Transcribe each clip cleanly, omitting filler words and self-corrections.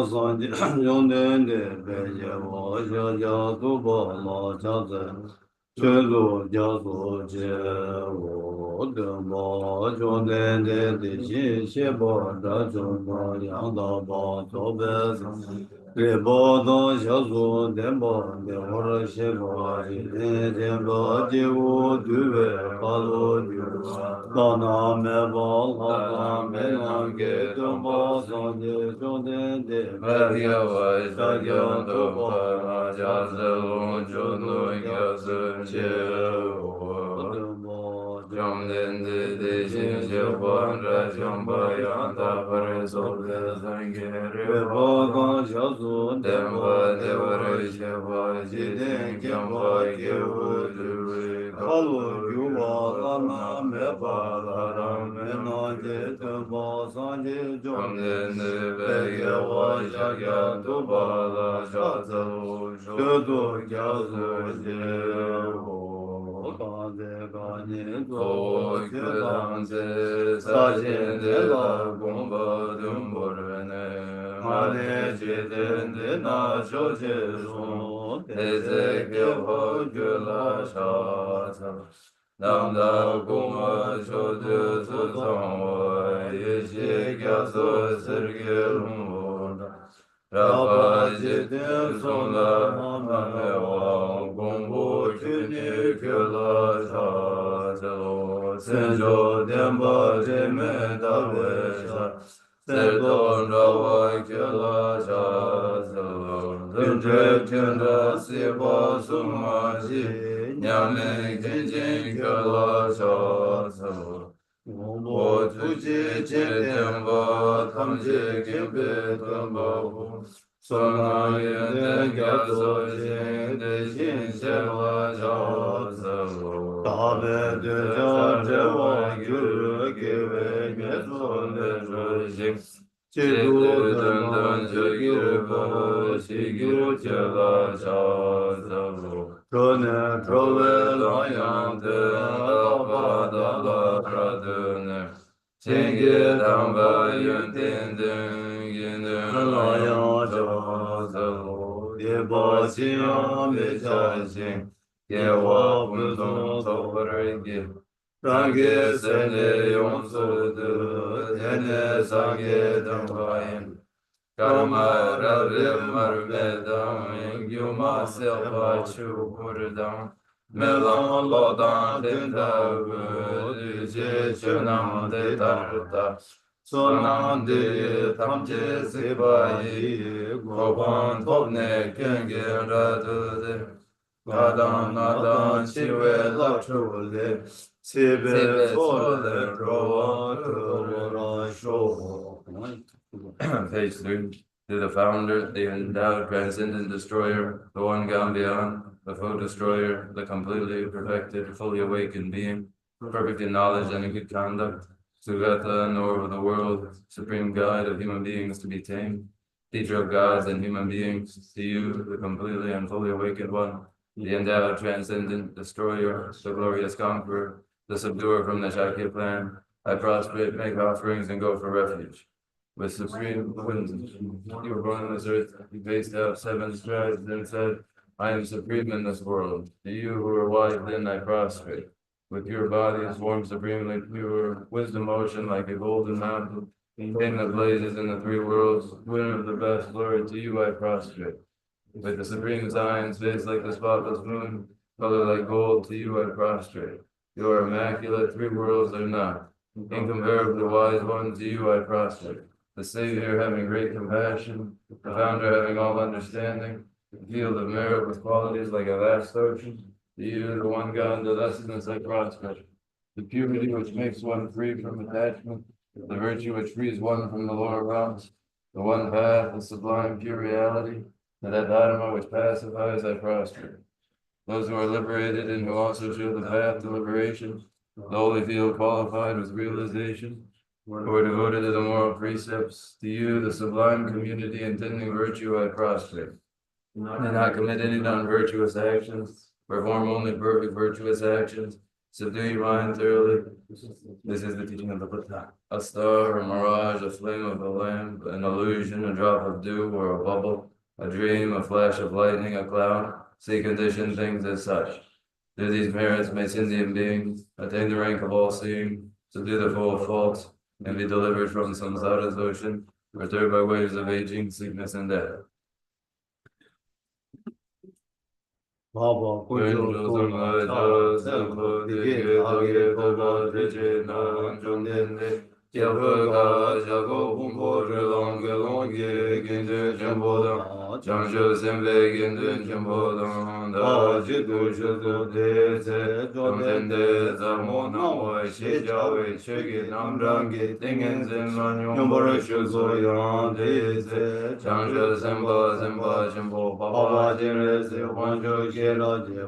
三界永年的白夜我小家都把老家在全族家族接我的妈兄弟的心血把这中国养大把做白给把当小组的把的我的血把今天把的我对外哈罗就老那没把老那没那给东把上的兄弟的白夜我小家都把家子龙就能要是接我的妈兄弟的心血把这兄把养大把做白三给把当小组的把的我的血把今天把给我对外哈罗就把那没把那没那的东把上的兄弟的白夜我小家都把那家子这都叫做结我刚才刚年做学当子撒钱的老公把东不人呢俺的觉得的那小钱说在这个好久了啥子当大公啊说的是从我一些个说是个龙然后今天送了我们往公布去你去了啥走，先就点把这门打为啥，再等着我去了啥走，等着听着西瓜送马去，娘们紧紧去了啥走。我出去见天吧，他们去给别人吧。说那人的家做心的心血我家子，大白的家这我就给为别做的事情，基督等等就一步，基督接了家子。这呢，这为那样的老爸的老爸的呢。请给他们原点点给那样着走，也把心啊没相信，给我不从头儿给，让给神的用处的，天天上给等发言。Karma Ravi Marvedam Yuma Silva Chupurdam Melam Lodan Dindavu Chunam De Tarta Sonam De Tamje Sivayi Gopan Topne Kengi Radude Gadan Nadan Shive Lapchule Sibe Sole Rova Shoko Page 3. To the founder, the endowed transcendent destroyer, the one gone beyond, the foe destroyer, the completely perfected, fully awakened being, perfect in knowledge and in good conduct, Sugata, nor of the world, supreme guide of human beings to be tamed, teacher of gods and human beings, to you, the completely and fully awakened one, the endowed transcendent destroyer, the glorious conqueror, the subduer from the Shakya plan, I prostrate, make offerings, and go for refuge. With supreme winds, you were born on this earth, you paced out 7 strides, then said, I am supreme in this world. To you who are wise, then I prostrate. With your bodies formed supremely pure, wisdom ocean like a golden mountain, king that blazes in the 3 worlds, winner of the best, Lord, to you I prostrate. With the supreme signs, face like the spotless moon, color like gold, to you I prostrate. You are immaculate, 3 worlds are not. Incomparably wise one, to you I prostrate. The Savior having great compassion, the Founder having all understanding, the field of merit with qualities like a vast ocean, to you, the one God, the lessons I prostrate. The purity which makes one free from attachment, the virtue which frees one from the lower realms, the one path, the sublime pure reality, and that dharma which pacifies I prostrate. Those who are liberated and who also show the path to liberation, the holy field qualified with realization, who are devoted to the moral precepts, to you, the sublime community intending virtue, I prostrate. Do not commit any non-virtuous actions, perform only perfect virtuous actions, Subdue your mind thoroughly. This is the teaching of the Buddha. A star, a mirage, a flame of a lamp, an illusion, a drop of dew or a bubble, a dream, a flash of lightning, a cloud. See conditioned things as such. Through these merits may sentient beings attain the rank of all-seeing, subdue the four faults, and be delivered from samsara's ocean, perturbed by waves of aging, sickness, and death. Baba Kunjo Tonga Cha Senpo Dike Tage Toba Deche Na Chondende Jepa Jago Pumpo Zhelang Gelong Ge Gende Jembo Dang Changshu Senpe Gende Jembo Dang Da Jidu Shudu De Se Chondende Zamo Namo Shi Jawe Shegi Nam Rangi Tingen Zen Man Yombara Shuzo Yang De Se Changshu Senpa Senpa Jembo Baba Jire Se Wanjo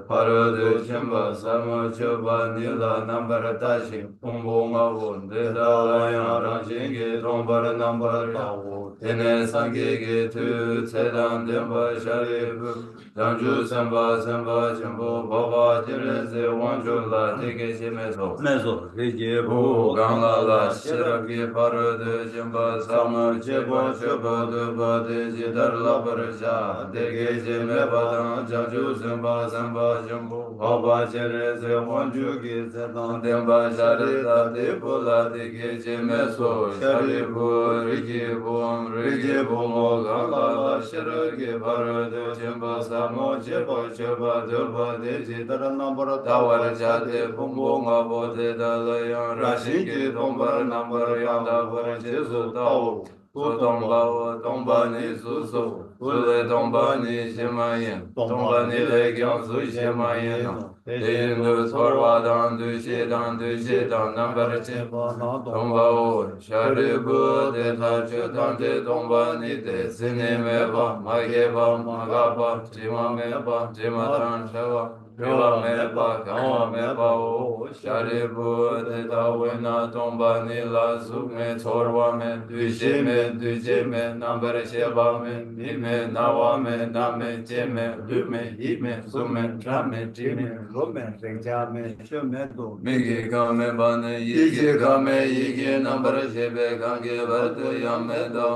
Parado Chamba Sama Choba Nila Number Tashi Umbo Mavu Deda Yara Jingi Tombara Number Tawu Tene Sangi Tu Tsedan Demba Sharibu Danju Samba Samba Chambo Baba Jireze Wanjo La Teke Shimeso Meso Rije Bu Gangla La Shiraki Parado Chamba Sama Cheba Choba Deba Deji Darla Barja Dege Jime Badan Janju Samba Samba Jambu Baba Jereze Wanju Gizedan Demba Sharita Debula Dege Jimeso Sharibu Riji Bum Riji Bumo Gangla Shiraki Parado Chamba Samo Cheba Cheba Deba Deji Daranambara Tawar Jade Bumbo Ngabo Dedalayan Rashingi Dombar Nambar Yanda Jesu Tao Tomba Tomba Ni Susu Sule Tomba Ni Shimayin Tomba Ni Legion Su Shimayin Deyin Sorwa Dan Du Shedan Nambar Cheba Tomba O Sharibu De Tarchu Tante Tomba Ni De Sinimeba Mageba Magaba Jima Meba Jima Tan Shava Yola Meba Kama Meba O Sharibu De Tawena Tomba Ni La Sukme Sorwa Me Dujeme Nambar Sheba Me Nime Nawa Me Name Jeme Lume Hime Sume Trame Jime Lume Rengjame Shume Do Migi Kame Bane Yigi Kame Yigi Nambar Shebe Kange Vartu Yame Do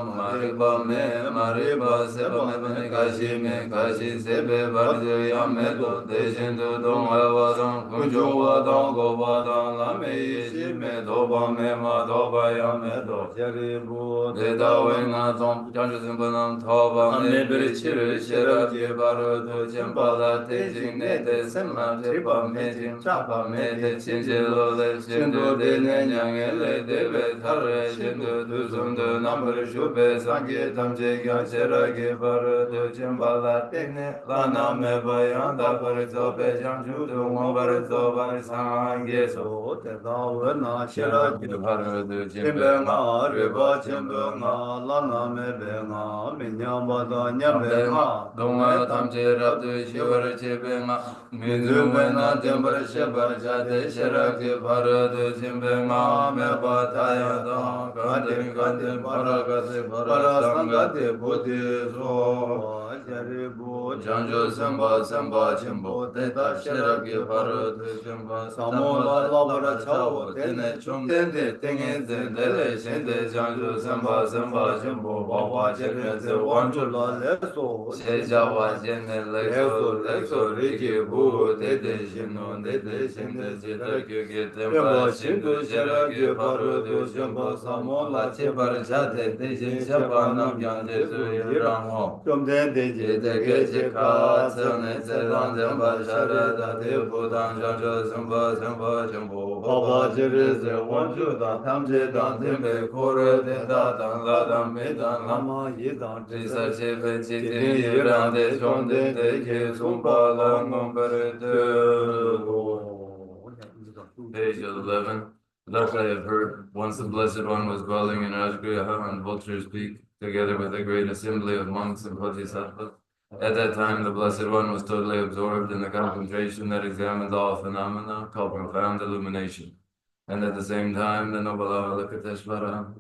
Mariba Seba Me Bane Kashi Sebe Vartu Yame Do Deshindu Dong Eva Dong Kunjungwa Dong Goba Dong Lame Yishime Doba Mema Doba Yame Do Jaribu Deda Wena Dong Janju Simbanam Toba Nebri Chiru Shira Kibaru Do Jambala Tejing Nete Sema Tripa Mejing Chapa Mete Chinjilo Le Shindu Dene Nyangele Deve Tare Shindu Duzundu Nambar Shube Sangi Tamje Gyanshira Kibaru Do Jambala Tene Lana Meba Yanda Parizo Bejanju Do Mobarizo Barisangi So Teta Wena Shira Kibaru Do Jimbenga Riba Jimbenga Lana Mebenga Minyambada Nyambenga Dunga Tamje Rabdu Shivar Chibenga Minzubena Jambara Shabar Jade Shira Kibaru Do Jimbenga Meba Tayada Gandhi Paragati Parasangati Buddhi So Jaribu Janjo Samba Samba Jimbo Teta Shira Kibaru Do Jimba Samola Labara Chavo Tene Chung Tende Tengen Zendele Shende Janjo Samba Samba Jimbo Baba Jere Wanjula Leso Shejawa Jene Lexo Riki Bu Dede Shino Dede Shende Jeta Kyuki Tempa Shindu Shira Kibaru Do Jimbo Samola Chebar Jate Dejen Shabanam Yande Zuyiramo Jomden Deje Dege Ka Tsane Zedan Zemba Shara Dade Budan Janjo Samba Samba Jimbo Baba Jere Wanju Da Tamje Dan Tembe Kore Deda Dan La Dan Medan Lama Yidan Risa Chepe Chitin Yirande Chonde Deke Sumpa Langom Berete Page 11. Thus I have heard, once the Blessed One was dwelling in Rajgriha on Vulture's Peak, together with a great assembly of monks and bodhisattvas. At that time, the Blessed One was totally absorbed in the contemplation that examines all phenomena, called profound illumination. And at the same time, the noble Avalokiteshvara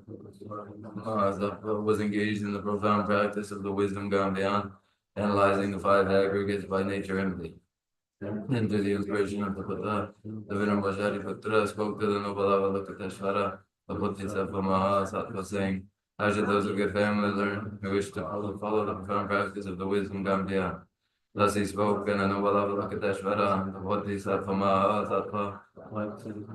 was engaged in the profound practice of the wisdom gone beyond, analyzing the five aggregates by nature empty. Into the inspiration of the Buddha, the Venerable Shariputra spoke to the noble Avalokiteshvara, the Bodhisattva Mahasattva, saying, how should those of good family learn who wish to follow the profound practice of the wisdom gone beyond? Thus he spoke, and the noble Avalokiteshvara, the Bodhisattva Mahasattva,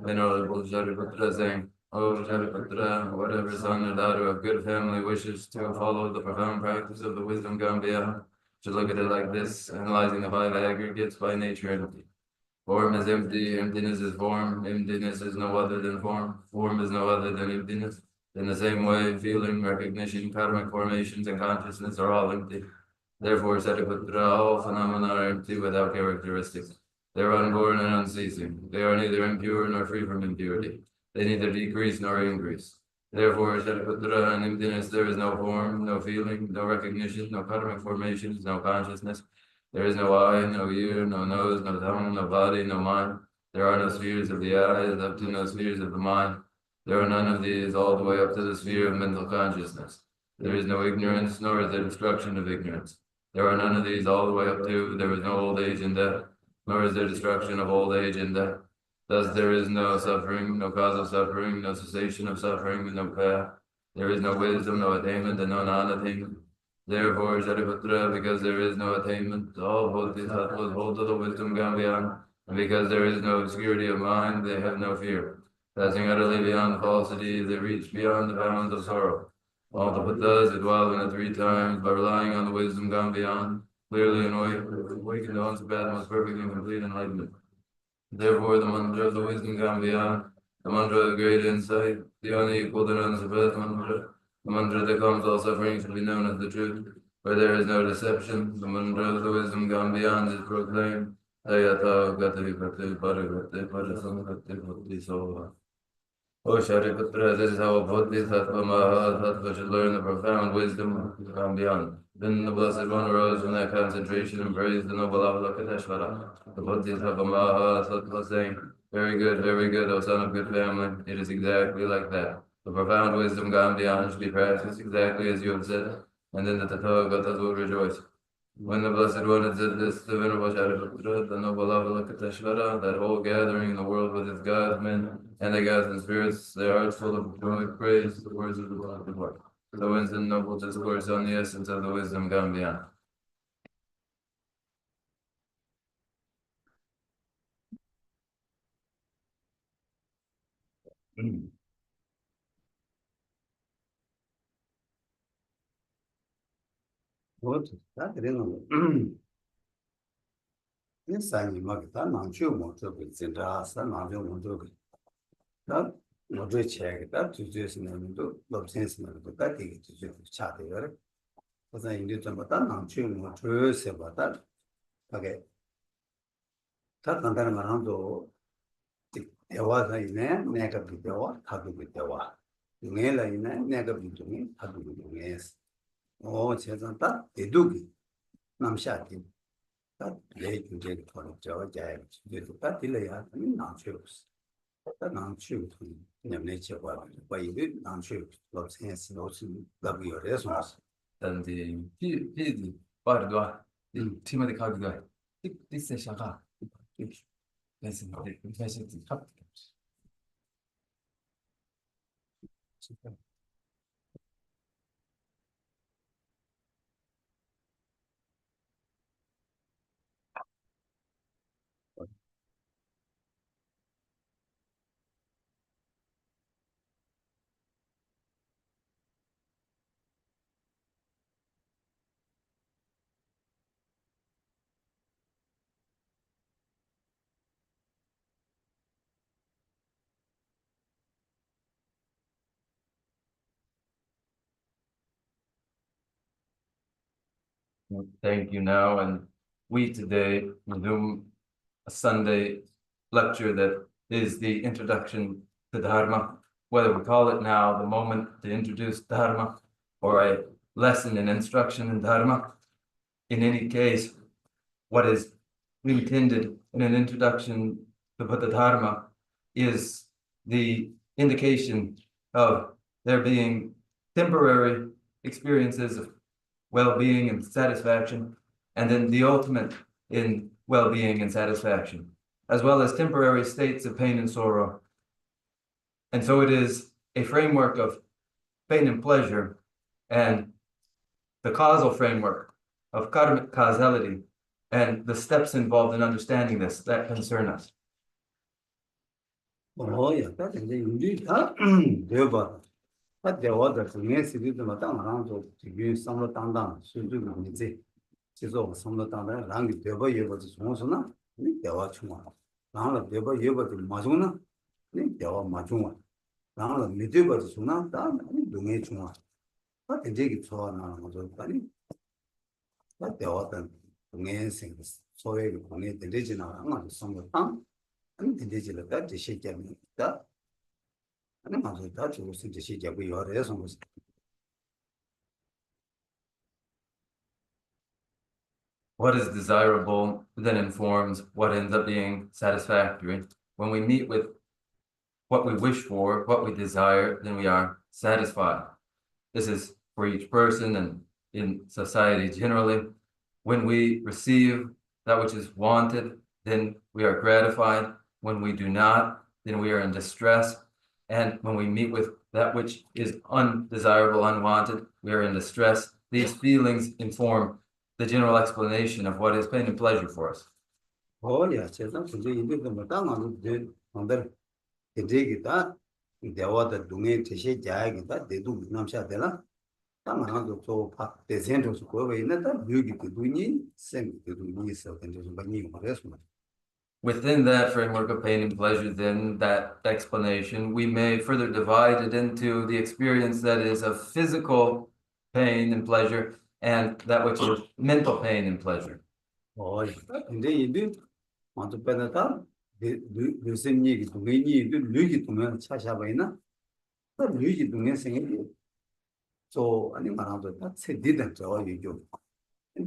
Venerable Shariputra, saying, O Shariputra, whatever son or daughter of good family wishes to follow the profound practice of the wisdom gone beyond, should look at it like this, analyzing the five aggregates by nature empty. Form is empty, emptiness is form, emptiness is no other than form is no other than emptiness. In the same way, feeling, recognition, karmic formations, and consciousness are all empty. Therefore, Satiputra, all phenomena are empty without characteristics. They are unborn and unceasing. They are neither impure nor free from impurity. They neither decrease nor increase. Therefore, Shariputra, in emptiness there is no form, no feeling, no recognition, no karmic formations, no consciousness. There is no eye, no ear, no nose, no tongue, no body, no mind. There are no spheres of the eyes, up to no spheres of the mind. There are none of these all the way up to the sphere of mental consciousness. There is no ignorance, nor is there destruction of ignorance. There are none of these all the way up to, there is no old age and death, nor is there destruction of old age and death. Thus there is no suffering, no cause of suffering, no cessation of suffering, and no path. There is no wisdom, no attainment, and no non-attainment. Therefore, Shariputra, because there is no attainment, all bodhisattvas hold to the wisdom gone beyond, and because there is no obscurity of mind, they have no fear. Passing utterly beyond falsity, they reach beyond the bounds of sorrow. All the Buddhas who dwell in it 3 times, by relying on the wisdom gone beyond, clearly and awakened to unsurpassed, most perfect and complete enlightenment. Therefore, the mantra of the wisdom gone beyond, the mantra of great insight, the only equal and unsurpassed mantra, the mantra that calms all suffering should be known as the truth, where there is no deception. The mantra of the wisdom gone beyond is proclaimed. Ayata gati gati paragati parasamgati bhuti soha. O Shariputra, this is how a Bodhisattva Mahasattva should learn the profound wisdom of gone beyond. Then the Blessed One arose from that concentration and praised the noble Avalokiteshvara. The Bodhisattva Mahasattva saying, very good, O son of good family. It is exactly like that. The profound wisdom gone beyond should be practiced exactly as you have said, and then the Tathagatas will rejoice. When the Blessed One had said this, the Venerable Shariputra, the noble Avalokiteshvara, that whole gathering in the world with its gods, men, and the gods and spirits, their hearts full of joy, praise the words of the Blessed One. So ends the noble discourse on the essence of the wisdom gone beyond. What? That didn't know. This time, Magda, not you want to be sent us, and not you want to be. That not to check that to just know the sense of the batting to just chat here. But I need to, but not you want to say about that. Okay. That not around there was a negative door, happy with the war. You may like negative to me, happy with the yes. Oh, says that they do. Nam shati. That late you get for the George, that delay I mean, not choose. That non choose in your nature, why you did non choose, loves hands, those love your response. Then the Pidi, Bardua, the Timothy Kagda, this is Shaka. Listen, the confession is top. Thank you now, and we today resume a Sunday lecture that is the introduction to Dharma, whether we call it now the moment to introduce Dharma or a lesson in instruction in Dharma. In any case, what is intended in an introduction to Buddha Dharma is the indication of there being temporary experiences of well-being and satisfaction, and then the ultimate in well-being and satisfaction, as well as temporary states of pain and sorrow. And so it is a framework of pain and pleasure and the causal framework of karmic causality and the steps involved in understanding this that concern us. Oh, yeah, that's indeed. 다 대화도 중에 시리즈도 마땅하고 지금 삼로 당당 수준이 이제 지속 삼로 당당 랑이 대화 예버지 중앙서나 이 대화 중앙 랑을 대화 예버지 마중나 이 대화 마중아 랑을 미대버지 중앙 다 동해 중앙 다 이제 좋아하는 거죠 아니 다 대화도 동해 생 소외 공에 되지나 않아 삼로 당 아니 되지를 다 지시점이다 What is desirable then informs what ends up being satisfactory. When we meet with what we wish for, what we desire, then we are satisfied. This is for each person and in society generally. When we receive that which is wanted, then we are gratified. When we do not, then we are in distress. And when we meet with that which is undesirable, unwanted, we are in distress. These feelings inform the general explanation of what is pain and pleasure for us. Oh, yeah, 세상 진짜 이들도 마땅한 데 뭔들 이제기다 대화도 동에 제시 자야기다 대도 남셔야 되나 당하나도 또 대센도 그거 있는데 여기 그분이 생 그분이 있어 근데 좀 많이 말했어. Within that framework of pain and pleasure, then, that explanation, we may further divide it into the experience that is of physical pain and pleasure and that which is mental pain and pleasure. Oh, 근데 이들 먼저 빼놨다 무슨 얘기 동의 얘기도 류기 동안 찾아봐이나 또 류기 동안 생각이 저 아니 말하면 다 세디다 저 얘기죠.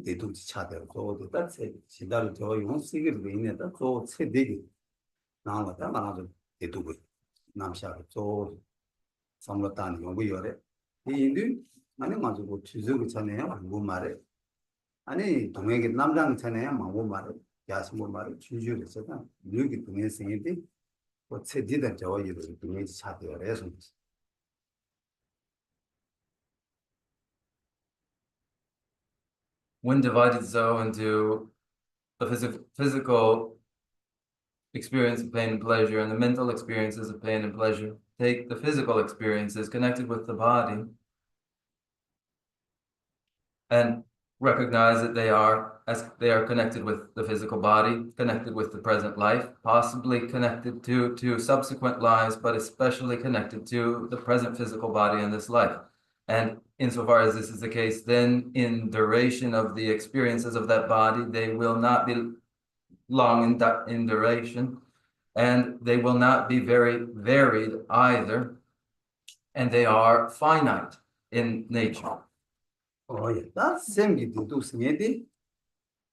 대통치 차대로 저도 다 지달을 저 이건 세계로 있는데 저 세대기 나왔다 말하면 대통고 남샤 저 삼로탄 연구열에 이인들 아니 가지고 주저그 전에야 뭐 말해 아니 동행이 남장 전에야 뭐 말해 야스모 말해 주주를 써다 여기 동행 생인데 뭐 세디다 저 얘기를 동행 차대로 해서 When divided so into the physical experience of pain and pleasure and the mental experiences of pain and pleasure, take the physical experiences connected with the body and recognize that they are connected with the physical body, connected with the present life, possibly connected to subsequent lives, but especially connected to the present physical body in this life. And insofar as this is the case, then in duration of the experiences of that body, they will not be long in duration, and they will not be very varied either, and they are finite in nature. Oh, yeah, that's same gitu sengedi.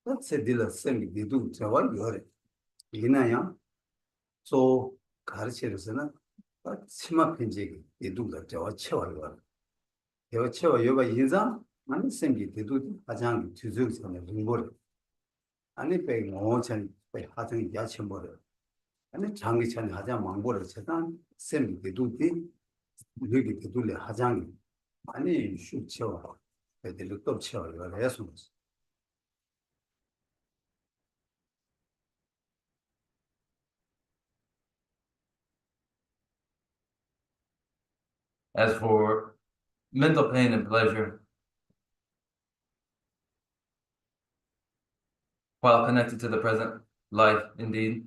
That's a deal of same gitu. So what you are, Inaya. So, Karcherusana, but Sima Pinjig, they do that. Your chewa, your chewa, yoga yinza, and same gitu. Ajang to Zeus on the Ringboard. And if a motion by Hatton Yachimboard. And the Changichan Hajam Mangboard Sedan, same gitu, Ligi to do the Hajang. And you should chewa. But they look up chewa, your essence. As for mental pain and pleasure, while connected to the present life, indeed,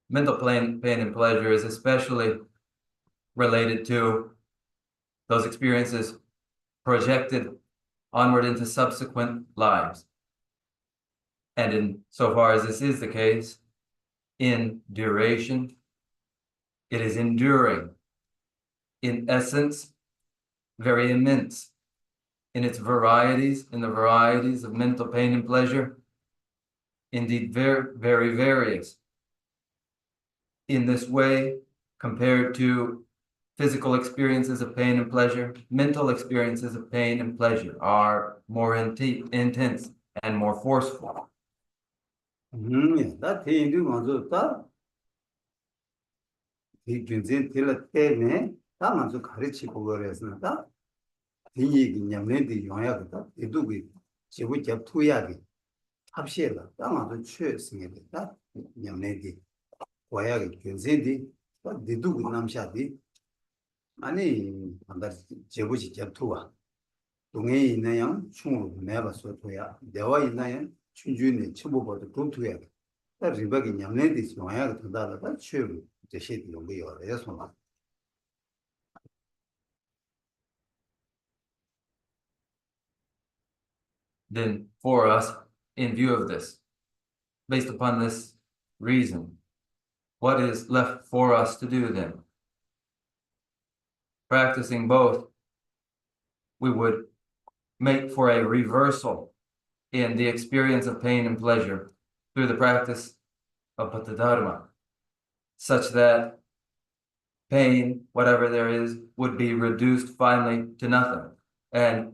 mental pain and pleasure is especially related to those experiences projected onward into subsequent lives. And in so far as this is the case, in duration, it is enduring. In essence, very immense. In its varieties, in the varieties of mental pain and pleasure, indeed very, very various. In this way, compared to physical experiences of pain and pleasure, mental experiences of pain and pleasure are more intense and more forceful. 다 대인도 먼저 다 대균진 될 때네 다 먼저 가르치고 그랬으나 대얘기 냠내디 용야겠다 대두기 지구 접투야기 합시에다 다 먼저 취했으게 됐다 냠내디 와야기 균진디 다 대두기 남샤디 아니 한다 제부지 접투와 동해 있는 양 충으로 내봐서 도야 내와 있는 양 춘주인의 첨부보다 동투야 다 리바기 냠내디 용야가 된다다 취를这些 용도요 예소나 Then, for us, in view of this, based upon this reason, what is left for us to do then? Practicing both, we would make for a reversal in the experience of pain and pleasure through the practice of Patadharma, such that pain, whatever there is, would be reduced finally to nothing. And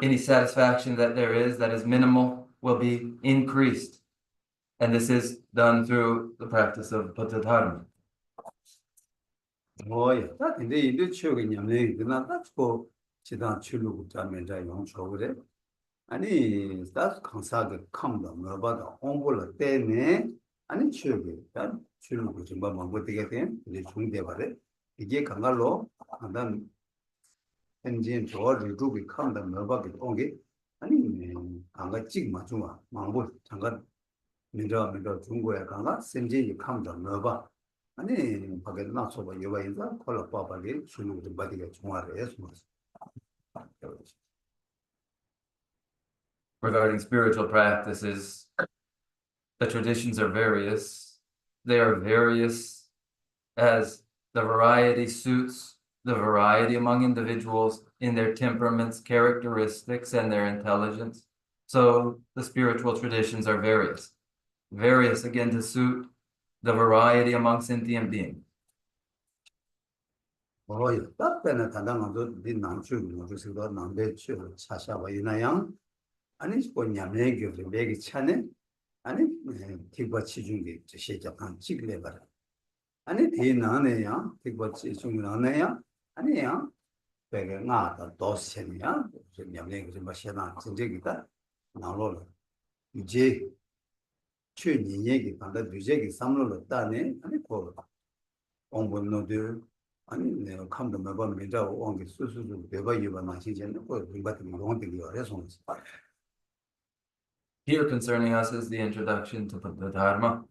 any satisfaction that there is that is minimal will be increased. And this is done through the practice of Patadharma. 뭐야 다 근데 이제 추억이 냠내 그나 딱고 지단 출루 자면자 용초 그래 아니 다 강사가 컴다 뭐바다 홍보를 때문에 아니 추억이 다 출루 좀 봐만 못되게 된 이제 중대 말에 이게 강갈로 한단 현진 저를 두고 컴다 뭐바게 온게 아니 강가 찍 맞uma 망고 잠깐 민저 중국에 강가 선진이 컴다 뭐바 아니 밖에 나서 봐 여바인자 콜라 빠바게 주는 좀 받이게 중화를 해서 Regarding spiritual practices, the traditions are various. They are various as the variety suits the variety among individuals in their temperaments, characteristics, and their intelligence. So the spiritual traditions are various. Various again to suit the variety among sentient beings. 뭐야 답변에 단단한도 네 남주 무슨도 남배추 차샤와 이나양 아니 뭐냐면 이게 매기 차네 아니 티바치 중에 시작한 찍래 봐라 아니 대나네야 티바치 중에 나네야 아니야 배가 나다 도스냐 냐면 그 뭐시나 진짜기다 나로로 이제 최니 얘기 반다 유제기 삼로로 따네 아니 거 공부노들 아니 내가 감도 매번 매자 온게 수수수 내가 이번에 시즌에 그 같은 용어들이 어려서 Here concerning us is the introduction to the Dharma.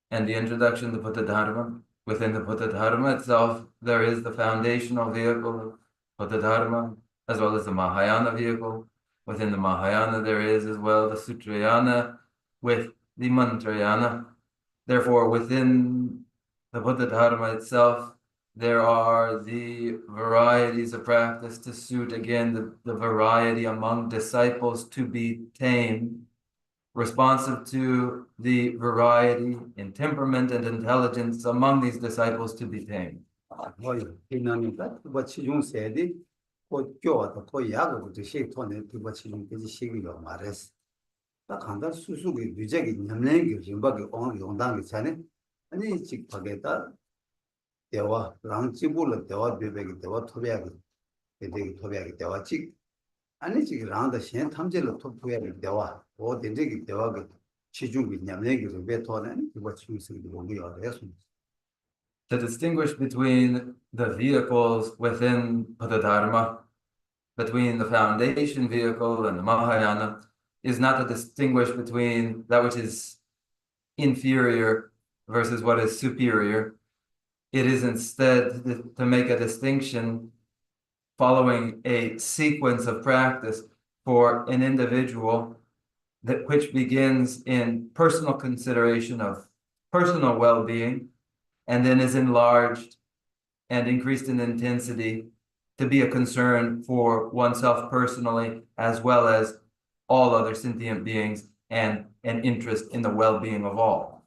And the introduction to the Dharma, within the Dharma itself, there is the foundational vehicle of the Dharma, as well as the Mahayana vehicle. Within the Mahayana, there is as well the Sutrayana with the Mantrayana. Therefore, within the Buddha Dharma itself, there are the varieties of practice to suit, again, the variety among disciples to be tamed, responsive to the variety in temperament and intelligence among these disciples to be tamed. 뭐요 이나니까 뭐 치중 세디 그 교와도 그 야도 그 시토네 그 치중 그 시기가 말했어 딱 한달 수수기 유적이 냠내기 좀밖에 온 용당이 차네 아니 직 밖에다 대화 랑지불로 대화 비백이 대화 토비하기 되게 토비하기 대화 직 아니 지금 랑다 신 탐제로 토비하기 대화 뭐 되게 대화가 치중이 냠내기를 왜 토는 그 치중이 뭐고요 그래서 To distinguish between the vehicles within Dharma, between the foundation vehicle and the Mahayana, is not to distinguish between that which is inferior versus what is superior. It is instead to make a distinction following a sequence of practice for an individual which begins in personal consideration of personal well-being and then is enlarged and increased in intensity to be a concern for oneself personally, as well as all other sentient beings, and an interest in the well-being of all.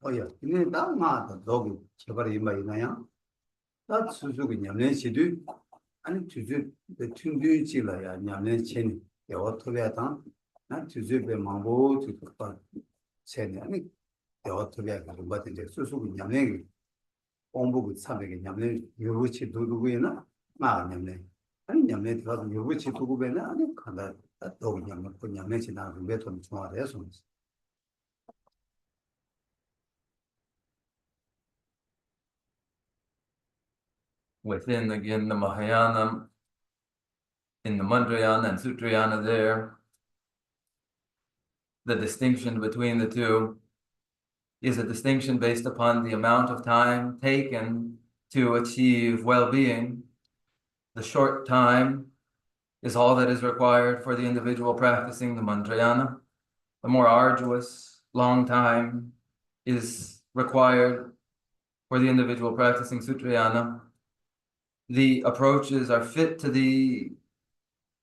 Oh yeah, ini dah mah dog coba lima ini ya. Dah susu nyamne situ, ani susu betundu cila ya nyamne cini. Ya waktu dia tang, na susu be mampu susu apa 세년이 어떻게 가지고 받은데 수수고 냠내 공부고 참게 냠내 요구치 두두고이나 마 냠내 아니 냠내 들어도 요구치 두고배는 아니 간다 또 냠내 또 냠내 지나고 몇돈 좋아해서 Within again the Mahayana, in the Mantrayana and Sutrayana there, the distinction between the two is a distinction based upon the amount of time taken to achieve well-being. The short time is all that is required for the individual practicing the Mantrayana. The more arduous, long time is required for the individual practicing Sutrayana. The approaches are fit to the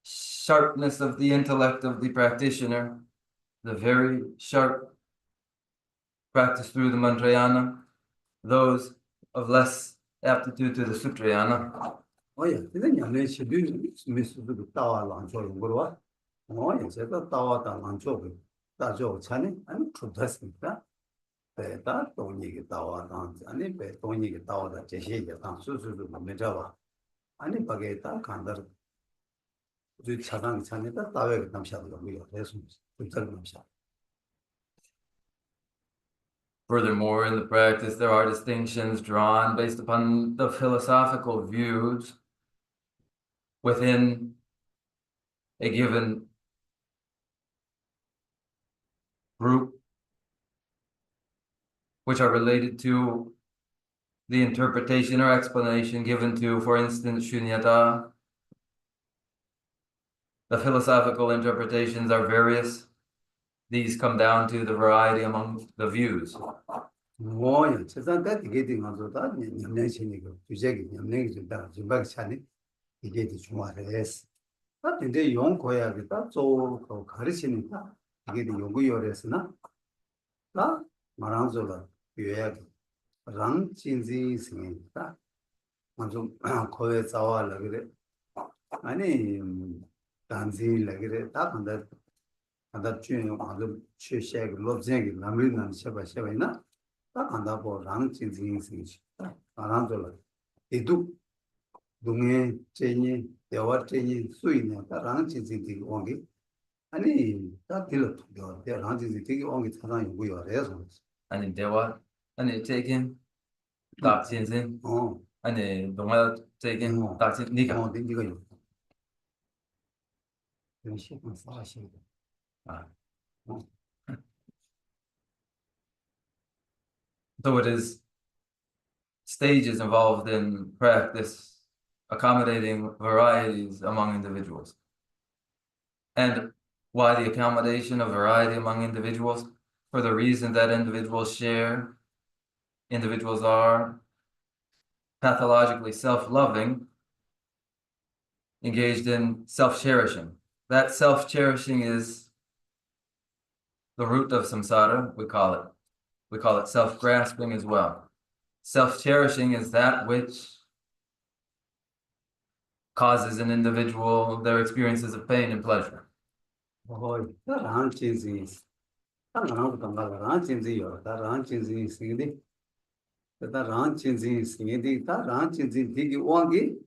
sharpness of the intellect of the practitioner, the very sharp practice through the Mantrayana, those of less aptitude to the Sutrayana. oye 근데 냠내 시비 미스도 따와랑 저런 거로 oye 제가 따와다 랑초고 따죠 차니 아니 좋다습니다 배다 돈이게 따와다 아니 배 돈이게 따와다 제시게 당 수수도 못 잡아 아니 바게다 간다 그 차단 차니다 따외 남샤도 뭐야 그래서 불들 남샤 Furthermore, in the practice, there are distinctions drawn based upon the philosophical views within a given group, which are related to the interpretation or explanation given to, for instance, shunyata. The philosophical interpretations are various. These come down to the variety among the views. 뭐야 세상에 되게 된 거다 냠내시니까 주제기 냠내기 준다 준박 차니 이게 더 중요해서 아 근데 용 고야겠다 저 가르치니까 이게 더 요구요래서나 나 말한저라 요약 랑 진지 생긴다 먼저 거에 싸워라 그래 아니 단지 그래 다 간다 주요 아주 최시하게 로쟁이 남리는 셔봐셔봐이나 딱 간다 보랑 진지 생기 말한저라 이도 동해 제니 대화 제니 수이냐 다랑 진지 온게 아니 다 들었죠 대랑 진지 되게 온게 사람 요구요 그래서 아니 대화, 아니 taking, 딱진신, 아니 동화 taking, 딱진 니가. 네가 요 시간 사실 So it is stages involved in practice, accommodating varieties among individuals. And why the accommodation of variety among individuals? For the reason that individuals are pathologically self-loving, engaged in self-cherishing. That self-cherishing is the root of samsara, we call it. We call it self-grasping as well. Self-cherishing is that which causes an individual their experiences of pain and pleasure. 다랑 진지 다랑 당가랑 진지요 다랑 진지 생기디 다랑 진지 생기디 다랑 진지 되게 왕기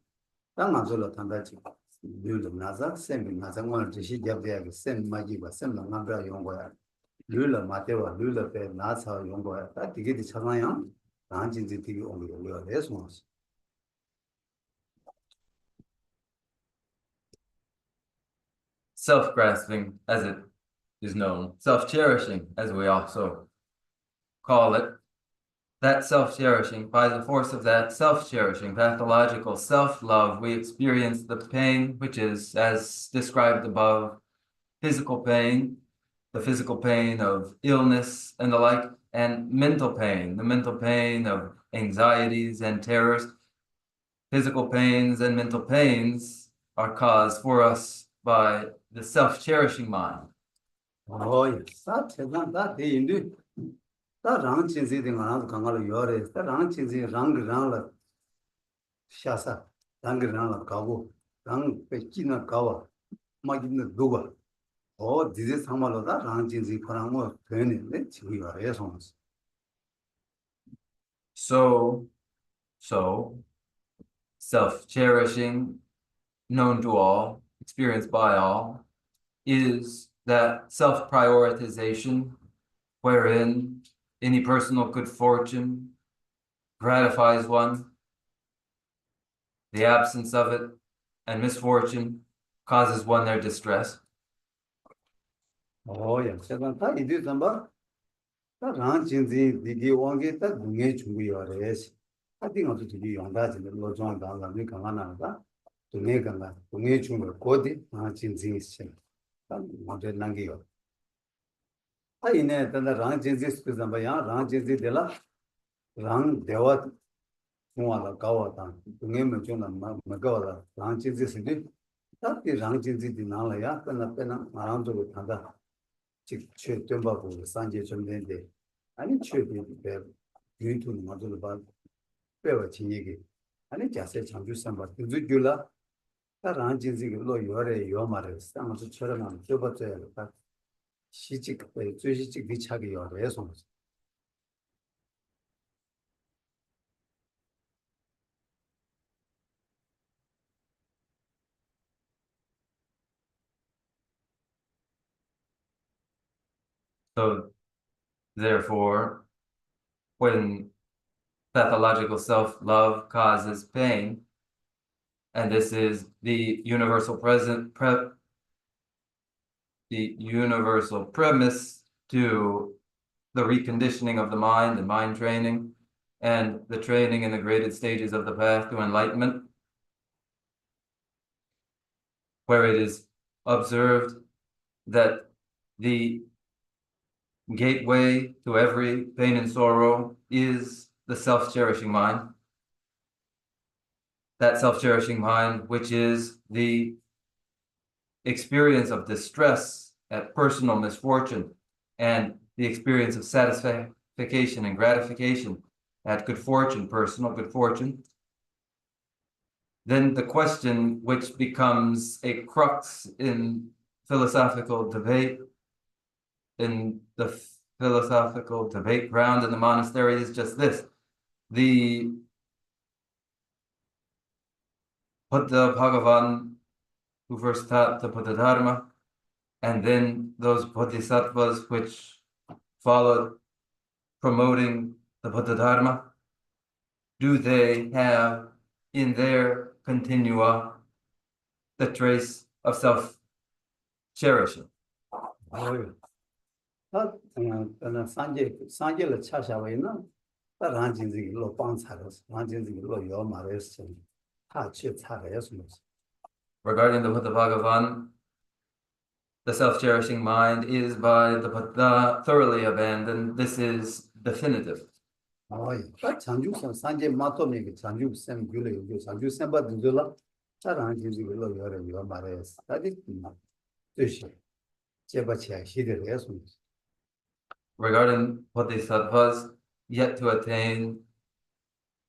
당가절로 탄다지 류를 나자 셈이 나자 오늘 지시 잡대야 셈 마지바 셈 나가라 용거야 류를 마대와 류를 배 나사 용거야 다 되게 차나야 다랑 진지 되게 오늘 그래서 Self-grasping, as it is known, self-cherishing, as we also call it, that self-cherishing, by the force of that self-cherishing, pathological self-love, we experience the pain, which is, as described above, physical pain, the physical pain of illness and the like, and mental pain, the mental pain of anxieties and terrors. Physical pains and mental pains are caused for us by the self-cherishing mind. 다랑 진지 된 거는 강가로 요래 다랑 진지 랑랑라 샤사 랑랑라 가고 랑 배치나 가와 마기는 누가 This is Hamaloda, Ranjinzi Paramo, Penny, we are resons. So, self-cherishing, known to all, experienced by all, is that self-prioritization wherein any personal good fortune gratifies one, the absence of it, and misfortune causes one their distress. Yes, it is number. Ranjinzi, the Giwangi, that Bunge Chungi or res. I think also to be on that in the Lojon Danga, Nikamana, to Negana, Bunge Chunga, Kodi, Ranjinzi is Chen. Wanted Nangio. I in it, and the Ranjinzi is Zambaya, Ranjinzi de la Rang Dewat. Muala Gawatan, Bungemachuna Magawa, Ranjinzi City. That is Ranjinzi Dinalaya, and a penna around the Tanda. Chick Tumbabu, Sanjay Chumdende. I need to be there. You to Madulaba, Peva Chinigi. I need just say Chandu Samba, Zugula, that Ranjinzi, you are a Yomaris, I'm to Cheraman, Jobata, Shichik, Jushik, Vichagi or Resons. So, therefore, when pathological self-love causes pain, and this is the universal premise to the reconditioning of the mind and mind training, and the training in the graded stages of the path to enlightenment, where it is observed that the gateway to every pain and sorrow is the self-cherishing mind. That self-cherishing mind, which is the experience of distress at personal misfortune and the experience of satisfaction and gratification at good fortune, personal good fortune. Then the question, which becomes a crux in philosophical debate, in the philosophical debate ground in the monastery, is just this: the Buddha Bhagavan, who first taught the Buddha Dharma, and then those bodhisattvas which followed promoting the Buddha Dharma, do they have in their continua the trace of self-cherishing? That Sanjay Chashavina, that Ranjinzi Lo Pansaras, Ranjinzi Lo Yomares, Hachit Haresmus. Regarding the Buddha Bhagavan, the self-cherishing mind is by the Buddha thoroughly abandoned. This is definitive. But Chanju Sanjay Matomi, Chanju Sem Gulu, Chanju Semba Dula, Ranjinzi Lo Yomares. That is Tushi. Chebacha, he did resmus. Regarding bodhisattvas yet to attain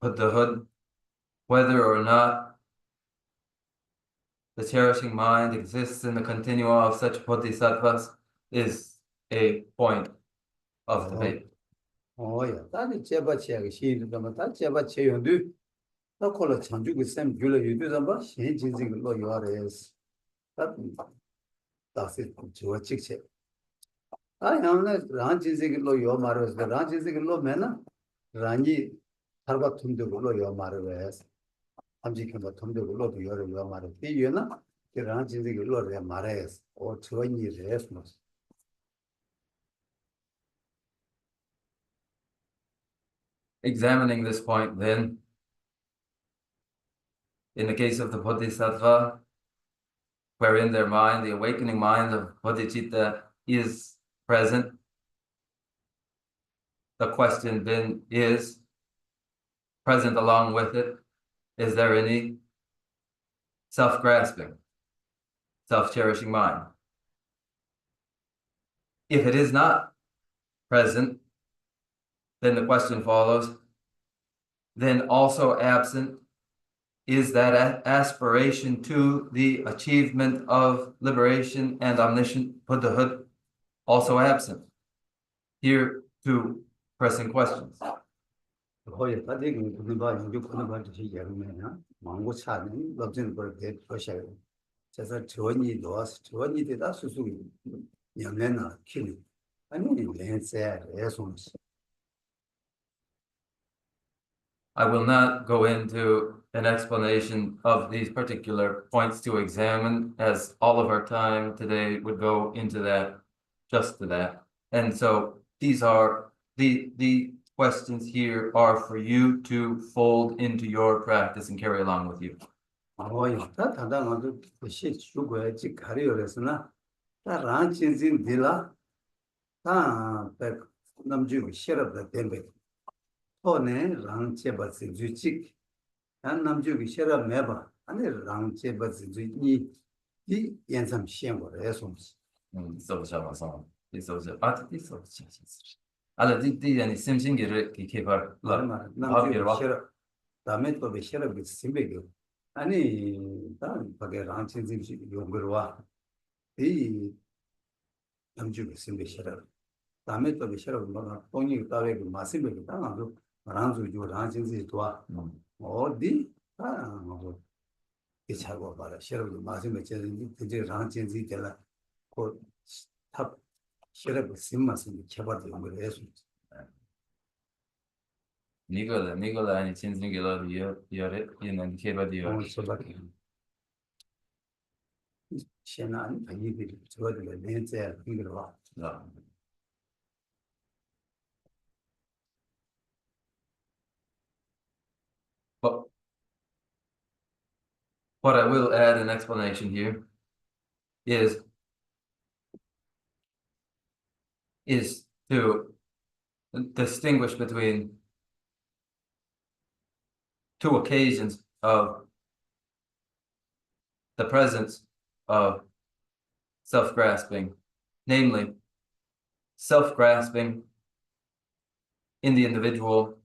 Buddhahood, whether or not the cherishing mind exists in the continua of such bodhisattvas is a point of debate. That is Chebacha, she did that Chebacha you do. No call a Chanju Sem Gula, you do the bush, he is Lo Yomares. That's it to a chick. I am not Ranjiziglo Yomaros, the Ranjiziglo Mena, Ranji Harbatum de Gulo Yomares, Amjikamba Tum de Gulo to Yomar, Piana, the Ranjiziglo Mares, or 20 years Esmus. Examining this point, then, in the case of the bodhisattva, wherein their mind, the awakening mind of bodhicitta, is present, the question then is, present along with it, is there any self-grasping, self-cherishing mind? If it is not present, then the question follows, then also absent is that aspiration to the achievement of liberation and omniscient Buddhahood also absent? Here, two pressing questions. 거의 다들 그런 바 연구 그런 바 뜻이 예루면 망고 차는 법전 걸 대표셔요. 그래서 전이 놓아서 전이 되다 수수 영내나 킬 아니 렌세 예송스. I will not go into an explanation of these particular points to examine, as all of our time today would go into that, just to that. And so these are the questions here are for you to fold into your practice and carry along with you. 다 단단한 것이 주고에 지 가려서나 다 란친진 딜라 다 남주 싫어도 된대. 토네 란체 버스 주직 난 남주 싫어 매봐 아니 란체 버스 주니 이 연삼 시행을 해서 있어보자. على دي يعني 심신기를 개발 남주 싫어 다음에 또 싫어 그 심배기 아니 다 밖에 란친진 용거로 와이 남주 심배 싫어 다음에 또 싫어 뭐 돈이 따외 그 마심배 당하고 란주 주 란친진 도와 어디 뭐 이차고 봐라 싫어 마심배 제일 이제 란친진 되라 그탑 싫어 그 심마심 개발 용거로 해서 Nicola 아니 진승기로 이어래 이는 개발이요. 시에는 아니들이 저들의 내재 그런 거 봐. But what I will add an explanation here is to distinguish between two occasions of the presence of self-grasping, namely self-grasping in the individual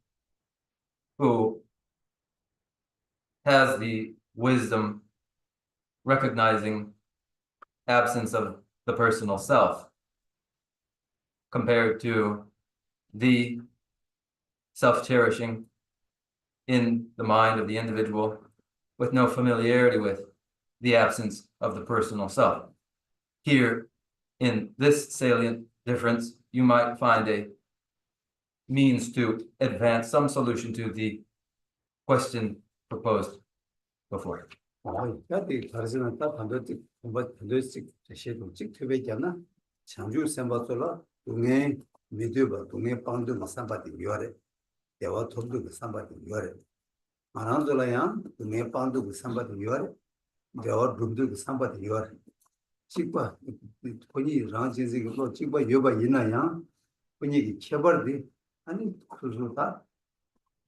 who has the wisdom recognizing absence of the personal self, compared to the self-cherishing in the mind of the individual with no familiarity with the absence of the personal self. Here, in this salient difference, you might find a means to advance some solution to the question proposed before. 야디 다르지는 딱 반도직 반도직 제시도 직트베잖아. 창주 선바솔라 동네 미디어 동네 방도 삼바디 요래. 대화 통도 삼바디 요래. 마난돌아야 동네 방도 삼바디 요래. 대화 rum도 삼바디 요래. 직과 본이 랑진지고 직과 요바 있나야. 본이 개발돼. 아니 그러다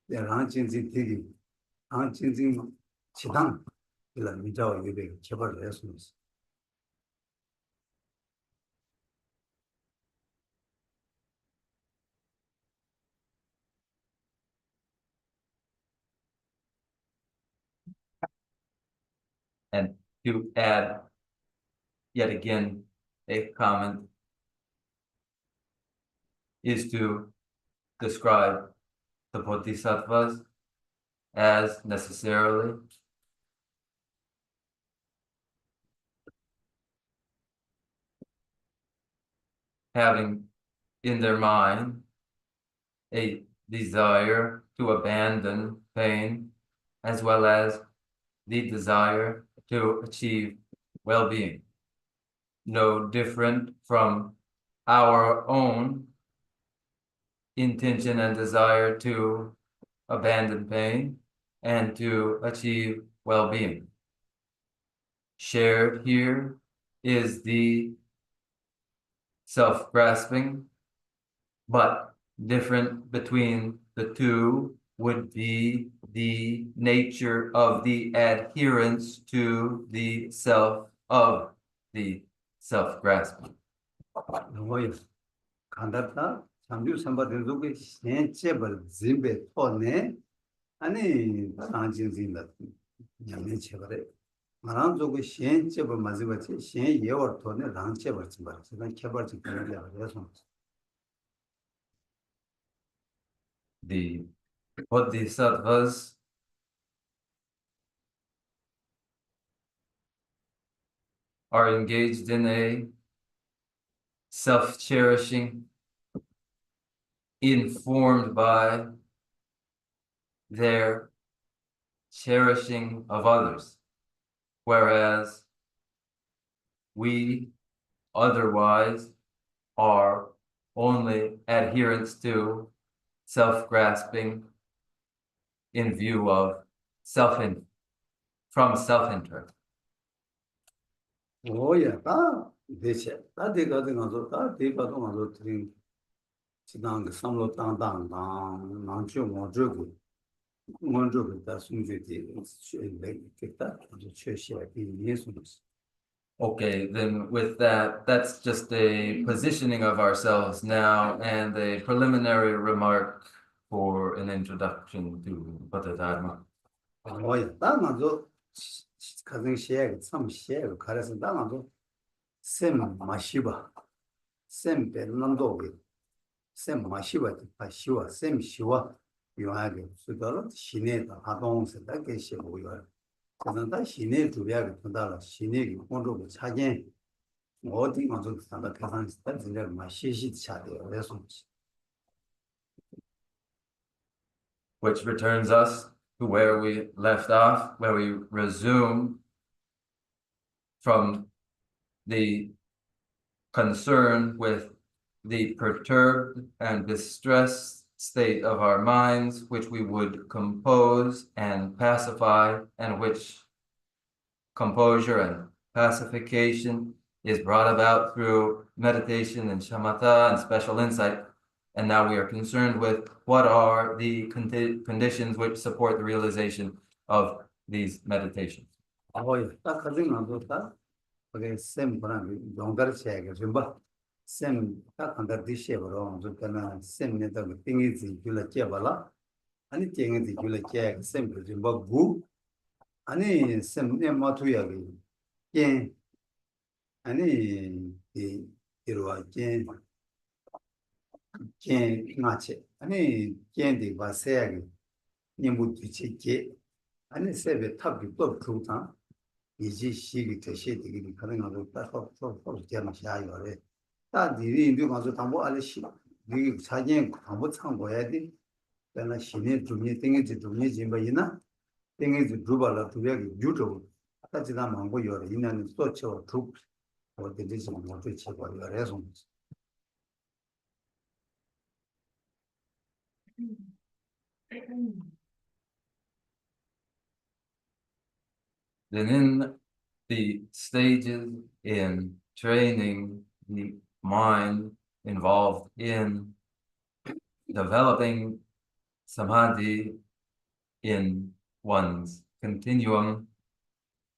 랑진지 되기 랑진지 지당 미자와 유배 개발을 했습니다. And to add yet again a comment is to describe the bodhisattvas as necessarily having in their mind a desire to abandon pain, as well as the desire to achieve well-being. No different from our own intention and desire to abandon pain and to achieve well-being. Shared here is the self-grasping, but different between the two would be the nature of the adherence to the self of the self-grasping. 간다다 잠주 선바된 속에 신체벌 짐베 토네 아니 상진진다 양면 제거래. 말한 쪽의 시행 제벌 맞이버지 시행 예월 돈에 랑 제벌 좀 말이지. 난 개발지 그러려 그래서 The bodhisattvas are engaged in a self-cherishing, informed by their cherishing of others, whereas we otherwise are only adherents to self-grasping in view of from self-interest. 오야 다 대체 다 대가 가서 다 대가도 가서 드린 지난 그 삼로 땅땅땅 망주 뭐저고 뭐저고 다 숨지지 겠다 아주 최시야 이 예수스 Okay, then with that, that's just a positioning of ourselves now and a preliminary remark for an introduction to Buddha Dharma. 오야 다 가서 가정 시에 참 시에 가려서 다 가서 셈 마시바 셈 베르난도게 셈 마시바 마시와 셈 시와 요하게 수도로 시내다 하동세다 계시고요. 그런데 시내 주변에 본다라 시내 공조고 차진 어디 가서 산다 계산했다 진짜 마시시 차대요. 그래서 Which returns us to where we left off, where we resume from the concern with the perturbed and distressed state of our minds, which we would compose and pacify, and which composure and pacification is brought about through meditation and shamatha and special insight. And now we are concerned with what are the conditions which support the realization of these meditations. 딱 가진 않고 딱 그게 셈 보라는 용다를 채게 좀 봐. 셈딱 한다 디시버로 좀 때는 셈 내다 띵이지 줄라 깨발라. 아니 띵이지 줄라 깨 셈을 좀 봐고 아니 셈내 마투야기 예 아니 이 이러와 ken ngache ani ken de ba se ya ge nyembu chi che ani se be tab bi to tu ta yi ji shi gi te she de gi ka na lo ta so je ma sha yo le ta di ri ndu ma so ta bo ale shi gi cha jen ta bo chang bo ya di ta na shi ne du ni ting ji du ni jin ba yi na ting ji du ba la tu ya gi ju to ta ji da ma bo yo le yin na ni so che o tu o de ji mo zui che bo yo le so Then in the stages in training the mind involved in developing samadhi in one's continuum,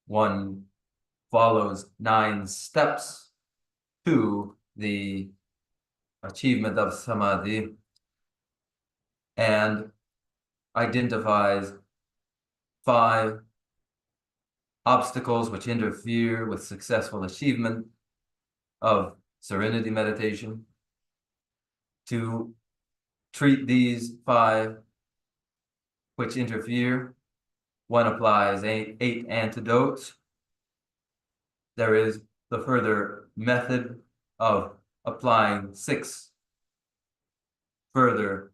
one follows 9 steps to the achievement of samadhi and identifies 5 obstacles which interfere with successful achievement of serenity meditation. To treat these 5 which interfere, one applies 8 antidotes. There is the further method of applying 6 further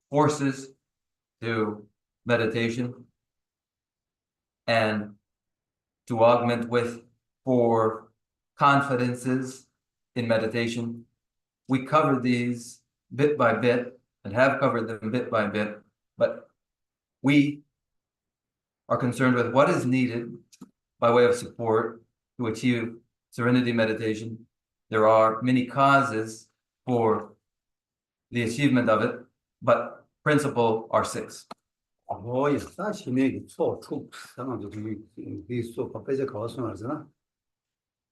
forces to meditation, and to augment with 4 confidences in meditation. We cover these bit by bit and have covered them bit by bit, but we are concerned with what is needed by way of support to achieve serenity meditation. There are many causes for the achievement of it, but principle are 6. 이 사실이 소축 상황도 이 소가 빼져 가서 말잖아.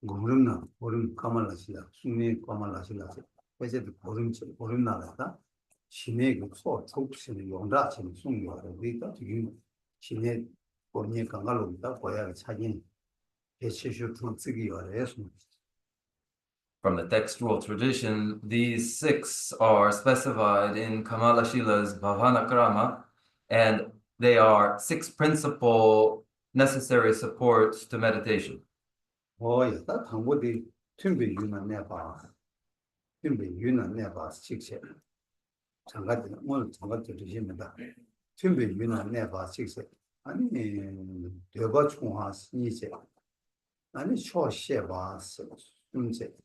고름나 고름 까말라시다. 순이 까말라시다. 빼져 고름 나라다. 신의 그 소축신의 용다 지금 송요를 우리가 지금 신의 본인이 강가로다 고야가 차진 대체슈 투쓰기 어레스. From the textual tradition, these 6 are specified in Kamala Shila's Bhavanakrama, and they are 6 principal necessary supports to meditation. 다 당고디 튠비 유난 내봐. 튠비 유난 내봐 식세. 장가들 오늘 장가들 주십니다. 튠비 유난 내봐 식세. 아니 대바 총화 이제 아니 초셰바 숨제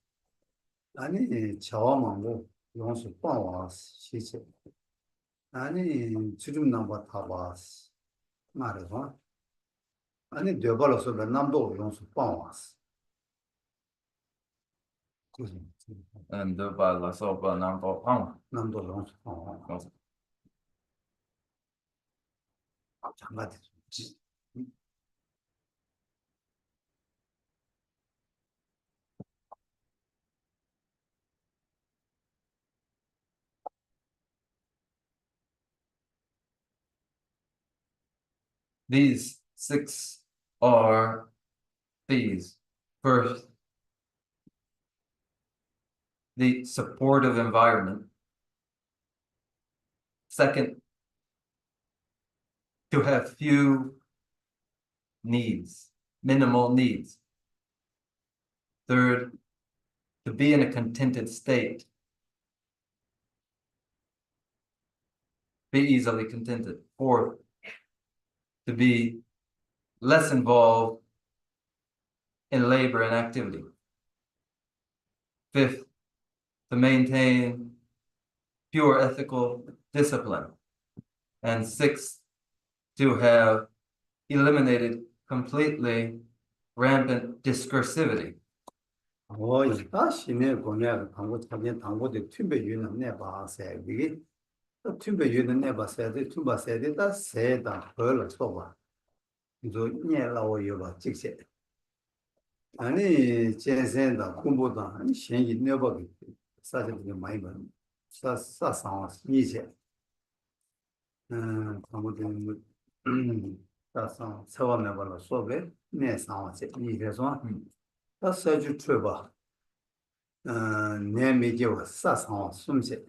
아니 저망고 용수 빠와 시제 아니 지금 남바 타바 말해서 아니 대발로서 남도 용수 빠와 And by la sopa nampo pang. 남도 용수 빠와 장가들 These 6 are these. First, the supportive environment. Second, to have few needs, minimal needs. Third, to be in a contented state. Be easily contented. Fourth, to be less involved in labor and activity. Fifth, to maintain pure ethical discipline. And sixth, to have eliminated completely rampant discursivity. 다시네 고냐 당고 차진 당고데 튠베 유난 내봐세 이게 튠베 유난 내봐세 튠바세 다 세다 벌어 써봐 이거 녀라고 요바 직세 아니 제센다 공부다 아니 신이 내버기 사실은 많이 봐 사사상 이제 당고데 사상 처음에 벌어 소베 내 상황에 이래서 다 세주 트바 내미지와 사상 숨세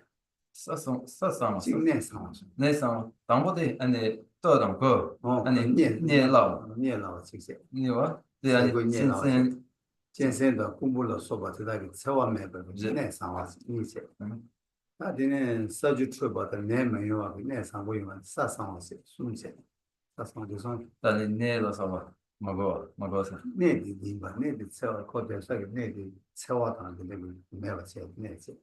사상 진내상 내상 당보대 안에 떠던 거 아니 니엘라오 직세 니와 네 아니 신선健身的공부를 써봐 대다기 세워매버 내상 이제 나디는 세주 트바다 내면요 내 상고이만 사상 숨세 사상 조선 아니 내려서 봐 먹어서 내디 디바 내디 세워 코데서기 내디 세워다는 게 내가 제 내지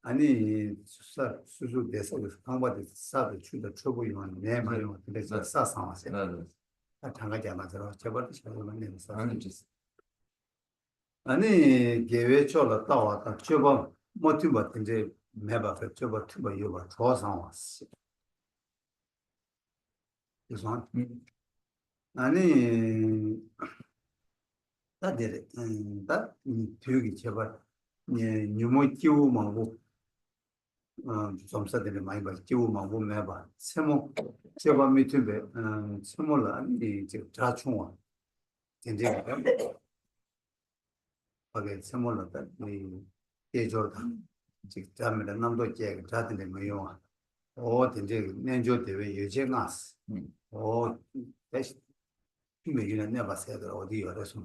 아니 수수 대서에서 강바디 사도 추다 초보이만 내 말은 그래서 사상하세 아 장가지 맞아 저번 시간에 내서 아니 계획적으로 따왔다 저번 모티브 이제 매바 저번 투바 요바 조상왔어 그래서 아니 다들 다 교육이 제발 예 뉴모 키우고 점사들이 많이 봐 키우고 매봐 세모 제발 밑에 세모라 아니 이제 자충와 이제 거기 세모라다 이 예조다 즉 자면은 남도 제 자들이 뭐요 이제 내조 대회 예제가스 대신 매일은 내가 봤어야 돼 어디 열어서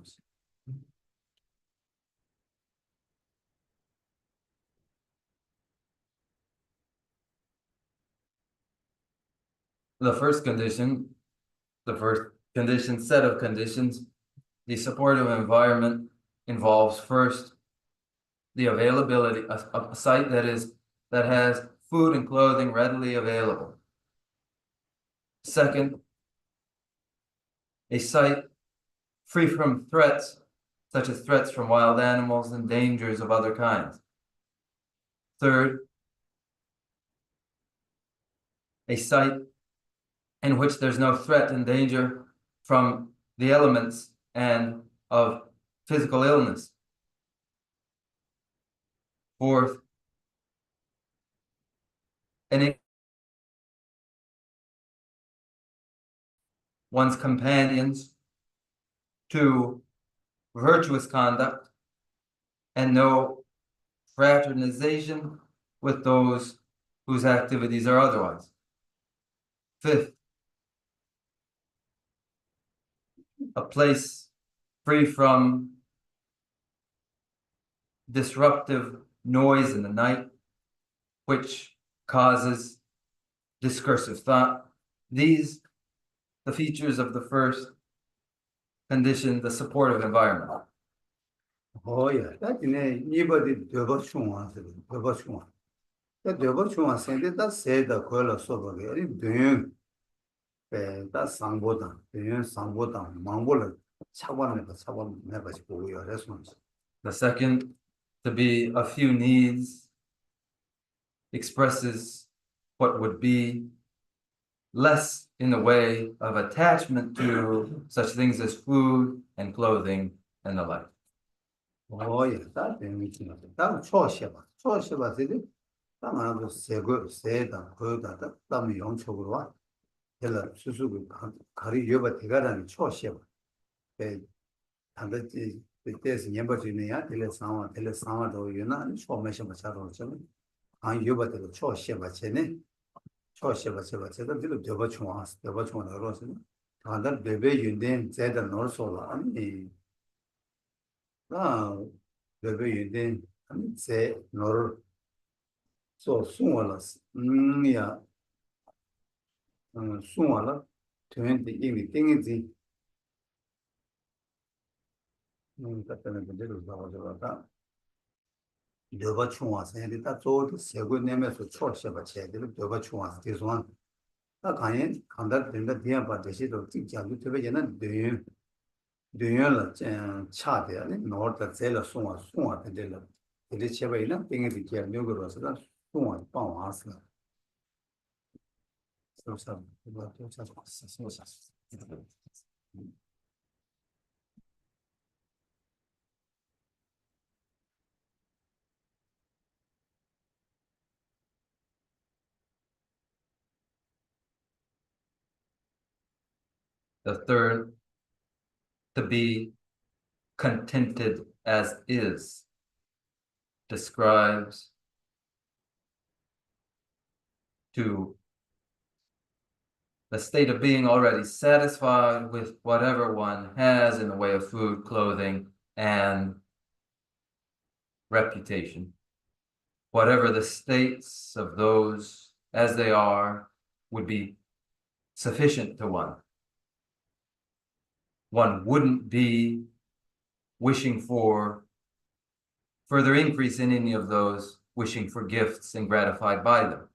the first condition set of conditions, the supportive environment involves first the availability of a site that has food and clothing readily available. Second, a site free from threats, such as threats from wild animals and dangers of other kinds. Third, a site in which there's no threat and danger from the elements and of physical illness. Fourth, one's companions to virtuous conduct, and no fraternization with those whose activities are otherwise. Fifth, a place free from disruptive noise in the night, which causes discursive thought. These, the features of the first condition, the supportive environment. Oh yeah, that in a neighborhood devotion was devotion. The devotion was sent that said the coil sober, doing that Samboda, doing Samboda, Mongola, Chawan never spoke your response. The second, to be a few needs, expresses what would be less in the way of attachment to such things as food and clothing and the like. Oh yeah, that means that chosheba, did 당하고 세고 세다 거다 담이 용촉으로 와 텔라 수수고 가리 여바 대가라는 초시야 에 단대지 그때서 년버지네야 텔레 상화도 유나 초매셔 맞아로 좀 안 여바도 초시야 맞네 초시야 맞아 제가 지금 여바 총았어 여바 총으로서 다들 베베 윤된 제다 넣어서라 아니 아 베베 윤된 아니 제 넣어 소 송월스 야 송월라 20 인이 땡이지 그때는 그대로 나와서다 여바 총와서 해다 저도 세고 내면서 초셔봐 제대로 여바 총와서 계속한 다 가연 간다 된다 뒤에 받으시도 직장도 되게는 되연을 차대 아니 노르다 제일 송와 되려 이제 제바이나 땡이지 기억 누구로서 송와 빵와서 The third, to be contented as is, describes to the state of being already satisfied with whatever one has in the way of food, clothing, and reputation. Whatever the states of those as they are would be sufficient to one. One wouldn't be wishing for further increase in any of those, wishing for gifts and gratified by them.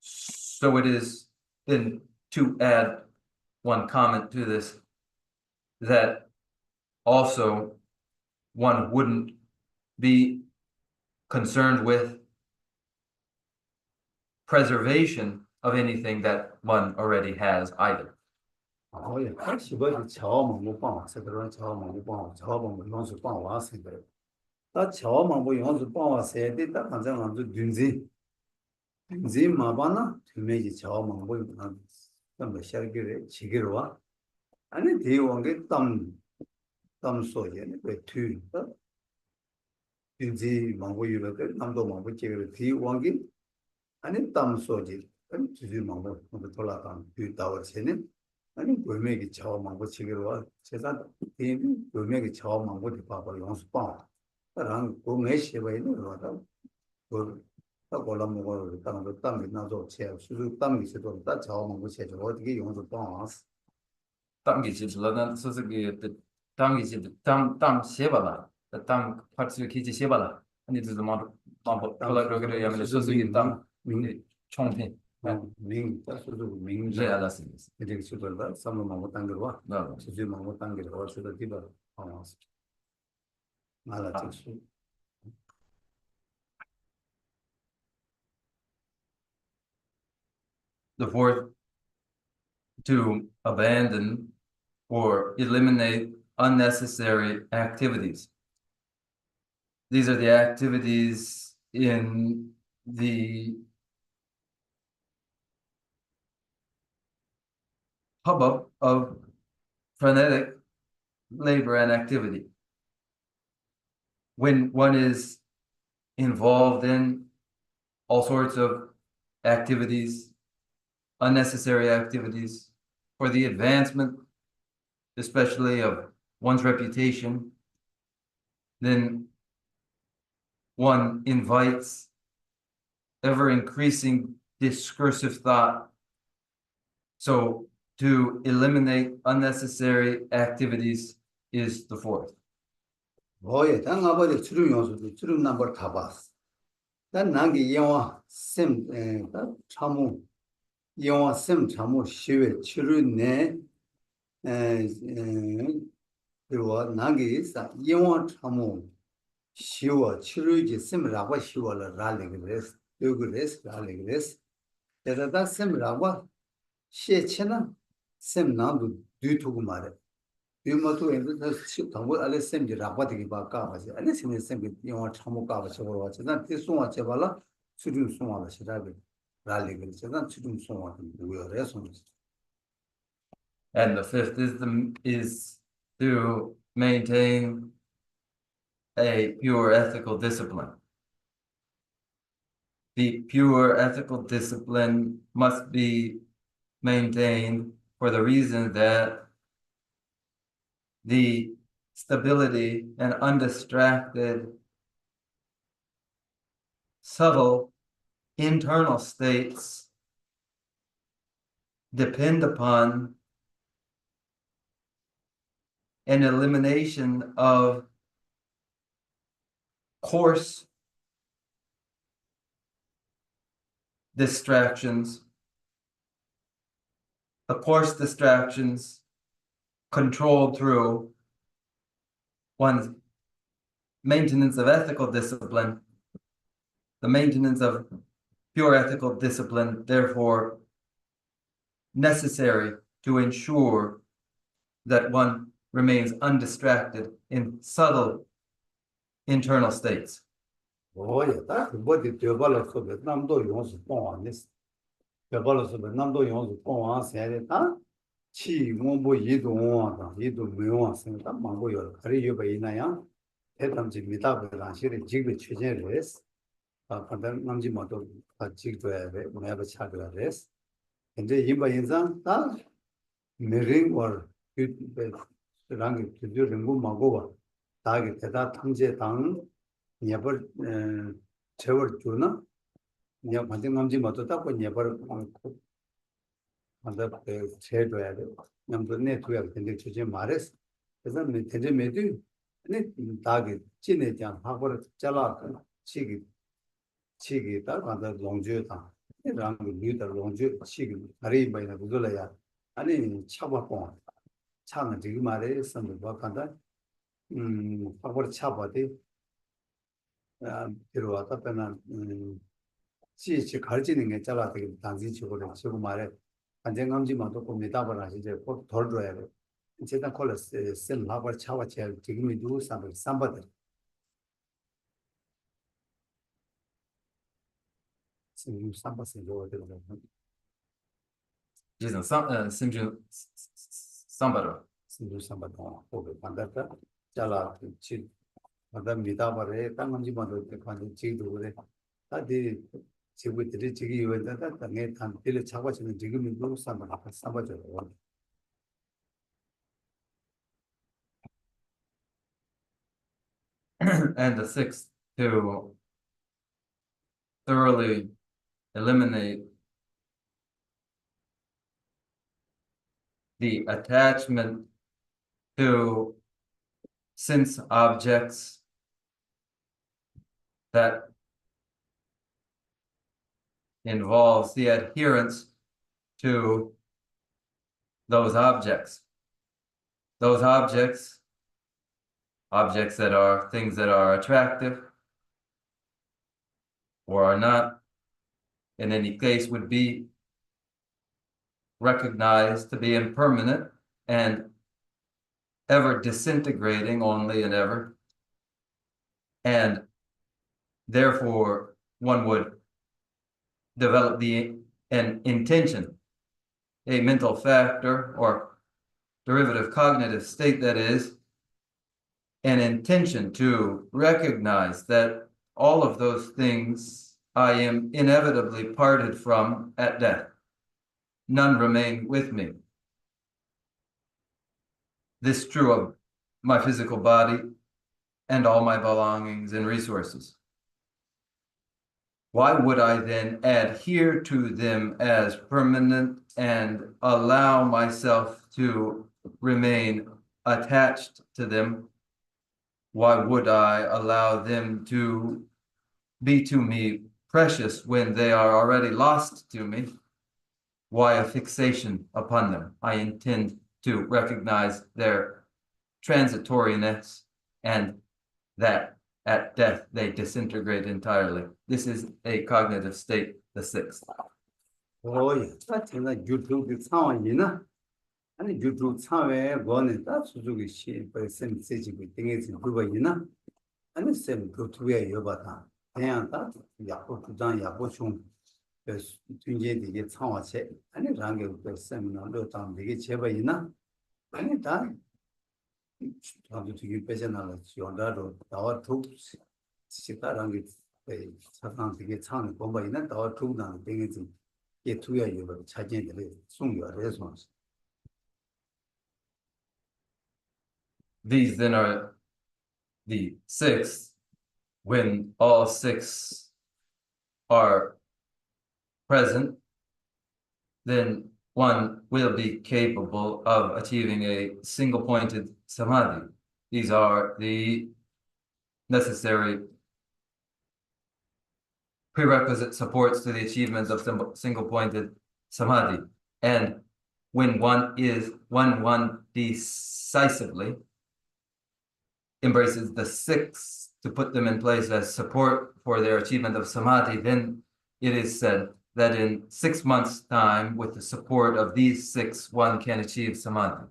So it is then to add one comment to this, that also one wouldn't be concerned with preservation of anything that one already has either. Oh yeah, 다시 버지 처음 못 봐. 세들은 처음 못 봐. 처음 못 용서 봐 왔어. 다 처음 못 용서 봐 왔어. 다 반장 안 둔지. 둔지 마바나 투메지 처음 못 봐. 좀 샤르게 지기로 와. 아니 대왕게 땀 소리에 왜 투. 둔지 망고 유럽에 남도 망고 지기로 대왕게 아니 땀 소리. 아니 주지 망고 돌아간 뒤다워 ছে는 아니 골매기 처음 한거 치기로 제가 대비 골매기 처음 한거 봐봐 연습방 그랑 공에 시에 있는 거다 그 딱올라 먹어 땅도 땅이 나도 제 수수 땅이 있어도 딱 처음 한거 제 어떻게 연습방 왔어 땅이 집으로는 소속이 땅이 집 땅 세바라 땅 파츠 기지 세바라 아니 그 콜라그로 야면 소속이 땅 총핀 민 따서도 민 네, 알았습니다. 이제 수도가 삼로 먹고 당겨와 네. 수지 먹고 당겨와 수도 디바 알았어 알았어 The fourth, to abandon or eliminate unnecessary activities. These are the activities in the hubbub of frenetic labor and activity. When one is involved in all sorts of activities, unnecessary activities, for the advancement, especially of one's reputation, then one invites ever increasing discursive thought. So to eliminate unnecessary activities is the fourth. 뭐에 당 아버지 주름 요소도 주름 넘버 다 봤어. 난 난게 영화 쌤 참무 영화 쌤 참무 시외 치료네 그리고 난게 있어 영화 참무 시와 치료지 쌤라고 시와라 라리그레스 요그레스 라리그레스 대다다 쌤라고 시에체나 쌤 나도 뒤두고 말해 비모도 엔도 당고 알레 쌤지 라바디기 바까바지 알레 쌤 쌤이 영화 참고 까바서 그러지 난 티송아 제발라 수준 송아라 시라비 라리그레스 난 수준 송아 누구야 손 And the fifth is to maintain a pure ethical discipline. The pure ethical discipline must be maintained for the reason that the stability and undistracted, subtle internal states depend upon an elimination of coarse distractions, the coarse distractions controlled through one's maintenance of ethical discipline, the maintenance of pure ethical discipline, therefore necessary to ensure that one remains undistracted in subtle internal states. 뭐야 딱 뭐디 되발어서 베트남도 용수 뽕안했어 되발어서 베트남도 용수 뽕안세다 치 뭐뭐 이동하다 이동 매워서 딱 망고요 그래 요가 있나요 대담지 미다베랑 시리 지금 최전을 했어 아 근데 남지 뭐도 같이 줘야 돼 내가 찾아야 돼 근데 이봐 인상 딱 메링 월 랑이 주주는 거 먹어 다게 대다 탐제 당 예벌 제월 주나 냐 반정 남지 못도 딱고 예벌 만다 제도야 돼 남도 내 두야 근데 주제 말했어 그래서 내 대제 매도 네 다게 진내장 하고를 잘라 치기 딱 만다 롱주다 랑 리더 롱주 치기 다리 바이나 그걸야 아니 차바고 차는 지금 말에 선도 바간다 하고를 차바디 들어왔다 빼나 지지 가르치는 게 잘라 되게 단지적으로 지금 말에 안정감지만도 봅니다 버라 이제 꼭 돌려야 돼 제가 콜레스 셀 하고 차와 제일 지금이 누구 삼바들 지금 삼바스 저거 되는 Jesus, somebody. 지금 삼바도 오고 반다다 잘라 치 맞다 미다버에 땅감지만도 관계 지도 그래 다들 지구들이 지기 이wen다 땅에 단필을 차고치는 지금이 누구 삼바죠 And the sixth, to thoroughly eliminate the attachment to sense objects that involves the adherence to those objects. Those objects that are things that are attractive or are not, in any case, would be recognized to be impermanent and ever disintegrating only and ever. And therefore, one would develop an intention a mental factor or derivative cognitive state, that is, an intention to recognize that all of those things I am inevitably parted from at death. None remain with me. This is true of my physical body and all my belongings and resources. Why would I then adhere to them as permanent and allow myself to remain attached to them? Why would I allow them to be to me precious when they are already lost to me? Why a fixation upon them? I intend to recognize their transitoriness and that at death they disintegrate entirely. This is a cognitive state, the sixth. Oh, yeah. That's in the YouTube sound, you know. And the YouTube sound, one that's really shit, but same city with things in Cuba, you know. And the same go to where you're about. And that, Yahoo to done Yahoo Chung. There's 20 get sound check. And it rang the same number down the get chever, you know. And it done. To you, personal, your dad or our troops. Sitarang it. Sometimes they get sound, but not our troops and things. Get to you, charging the soon your response. These then are the sixth, when all six are present, then one will be capable of achieving a single-pointed samadhi. These are the necessary prerequisite supports to the achievement of single-pointed samadhi. And when one decisively embraces the six to put them in place as support for their achievement of samadhi, then it is said that in 6 months' time, with the support of these six, one can achieve samadhi.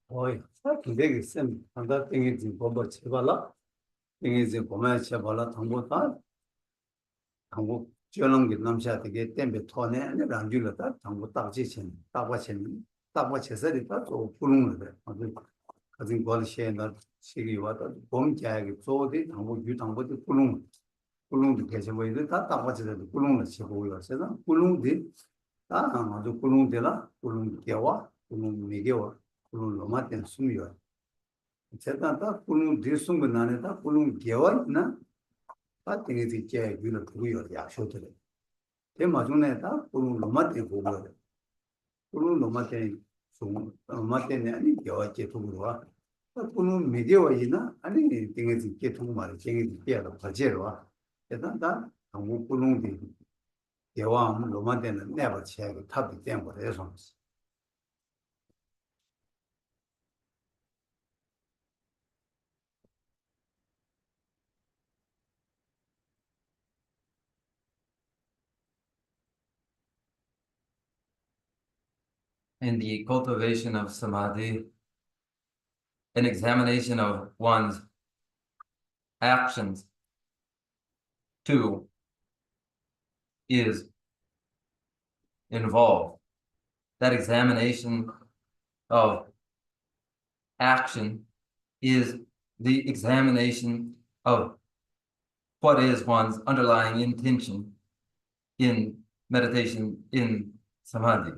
Oh, the same. And that thing is in Boba Chevala. Thing is in Boma Chevala, Tambota. Tambo, Jolong with Namsha to get them between and around you that Tambo Tajichen, Tabachin, Tabachesari, or Pulung. I think Bolshe and that Siri water, Bom Jag, so they Tambo, you Tambo the Pulung. Pulung to catch away the Tabaches the Pulung, Chibu, said Pulung did. Ah, the Pulung de la, Pulung Kiawa, Pulung Miguel, Pulung Lomat and Sumio. Cetata, Pulung Disum Bananeta, Pulung Kiawa, na. I think it's a jay, you know, to your Yashotele. Temazuneta, Pulung Lomat and Google. Pulung Lomat, so Martin and Kiawa Chetua. But Pulung Medioina, I think it's a Ketuma, changing the Pierre of Pajero. That, and Pulung did. Yawam, Lomaden never check a topic then with essence. In the cultivation of samadhi, an examination of one's actions too is involved. That examination of action is the examination of what is one's underlying intention in meditation, in samadhi.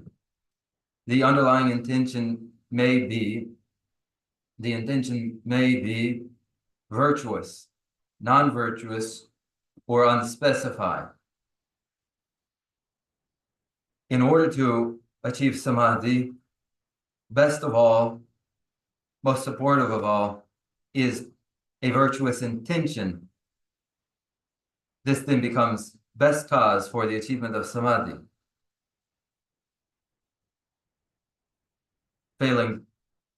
The underlying intention may be virtuous, non-virtuous, or unspecified. In order to achieve samadhi, best of all, most supportive of all, is a virtuous intention. This then becomes best cause for the achievement of samadhi. Failing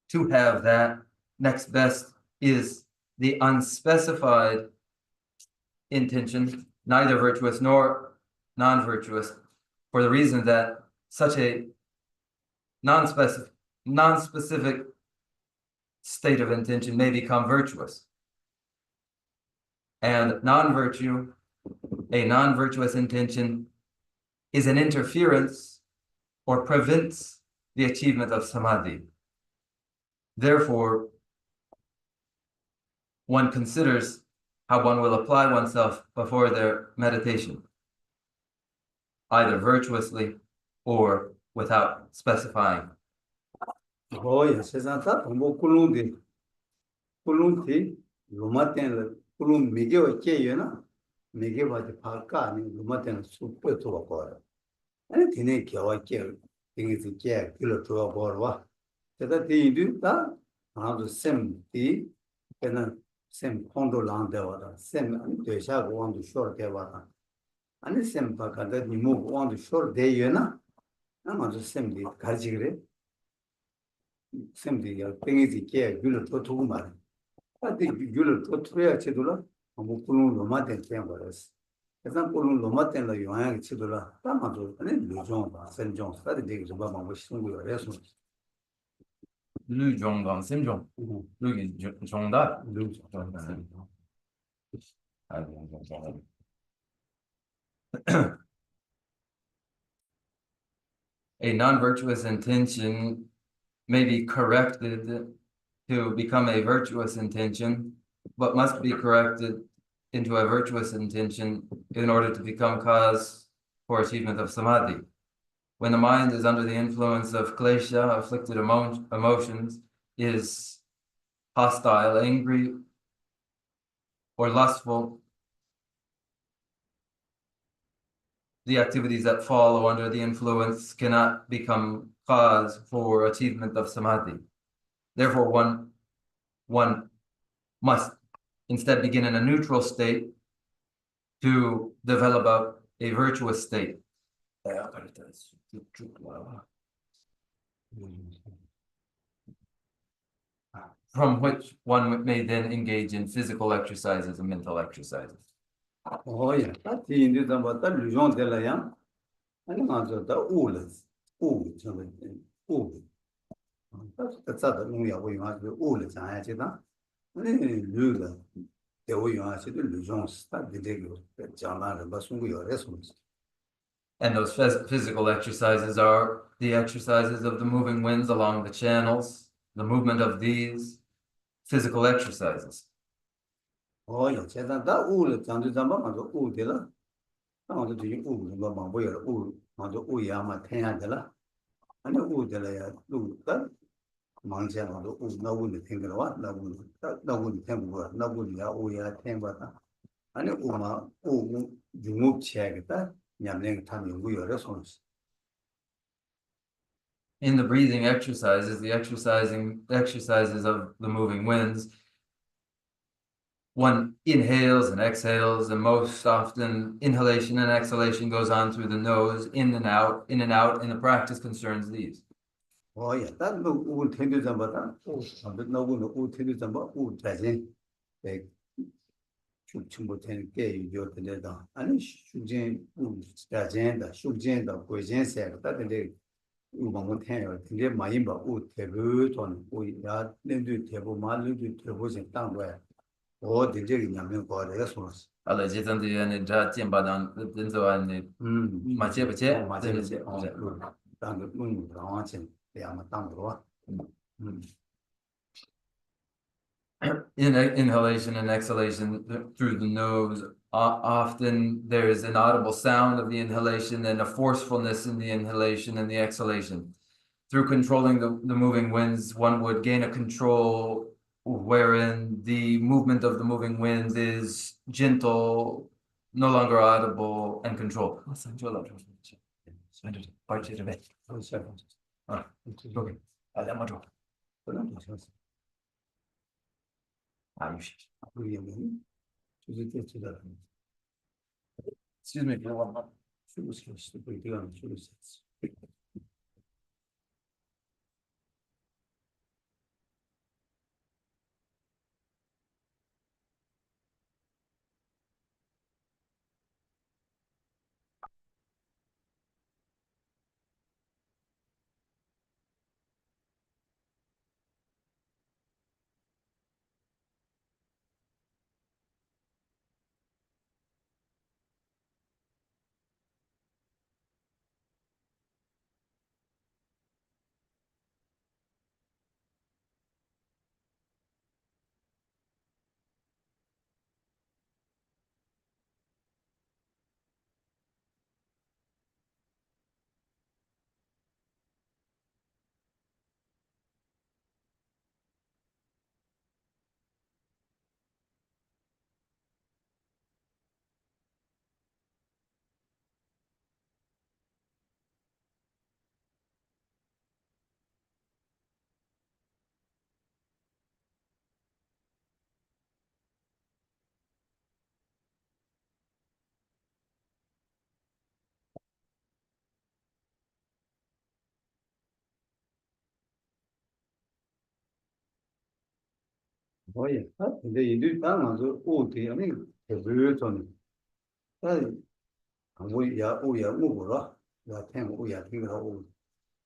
to have that, next best is the unspecified intention, neither virtuous nor non-virtuous, for the reason that such a non-specific state of intention may become virtuous. And non-virtue, a non-virtuous intention, is an interference or prevents the achievement of samadhi. Therefore, one considers how one will apply oneself before their meditation, either virtuously or without specifying. Oh, yes, Santa, Kulunti, Lumaten, Kulum Miguel Kayana, Miguel was the Parka, Lumaten super to a quarter. And it didn't kill a kill, things in care, killer to a borwa. That they do that, how the same tea, and same condo land there, same, they shall go on the shore there. And the same Parka that you move on the shore day, you know, I'm on the same day, Kajigre. Simply, things in care, you to two man. I think you'll go to a chedula, and we'll pull on the matin chambers. Example, Lomatin, the Young Chidula, Tamato, and then Lujon, St. John's, that is about my wish to your resonance. Lu Zhonggang Simzhong, Lu Zhongda. A non-virtuous intention may be corrected to become a virtuous intention, but must be corrected into a virtuous intention in order to become cause for achievement of samadhi. When the mind is under the influence of klesha, afflicted emotions, is hostile, angry, or lustful, the activities that follow under the influence cannot become cause for achievement of samadhi. Therefore, one must instead begin in a neutral state to develop a virtuous state, from which one may then engage in physical exercises and mental exercises. Oh, yeah, that's the Indian about the Lujon de la Yam, and also the Ulas, that's other movie we want to Ulas, I actually, and then Lula, the way you answer the Lujons, that the Lego, the Jama, the Basungu, your response. And those physical exercises are the exercises of the moving winds along the channels, the movement of these physical exercises. Oh, yeah, that Ula, Jamba, Udilla. I want to do Uba, where Uyama Tandela, and the Udilla, that Manja, no one think of what, no one think what, no one, we are 10 but and Uma, you move check that, Yamling Tammy, we are response. In the breathing exercises, the exercises of the moving winds, one inhales and exhales, and most often inhalation and exhalation goes on through the nose, in and out, and the practice concerns these. Oh, yeah, that no would tend to them, but no one would tend to them, but would present. Like, Chumbo ten gay, you're the leader, and Shujin, agenda, Shujin, the Guijan said that the day. Ubangu ten, the Maimba would table on, we are then do table, Malu do tables in town where. Oh, the Jerry Yamin got the response. 好了，这阵子呢，这剑拔当真做完呢，马接不接？马接不接？哦，当个然后请两个当个吧。In inhalation and exhalation through the nose, often there is an audible sound of the inhalation and a forcefulness in the inhalation and the exhalation. Through controlling the moving winds, one would gain a control wherein the movement of the moving winds is gentle, no longer audible, and controlled. Excuse me, one moment. Oye, 근데 인도 땅은 오대 아니 대부분 오야 오고라 야 템 오야 팅가 오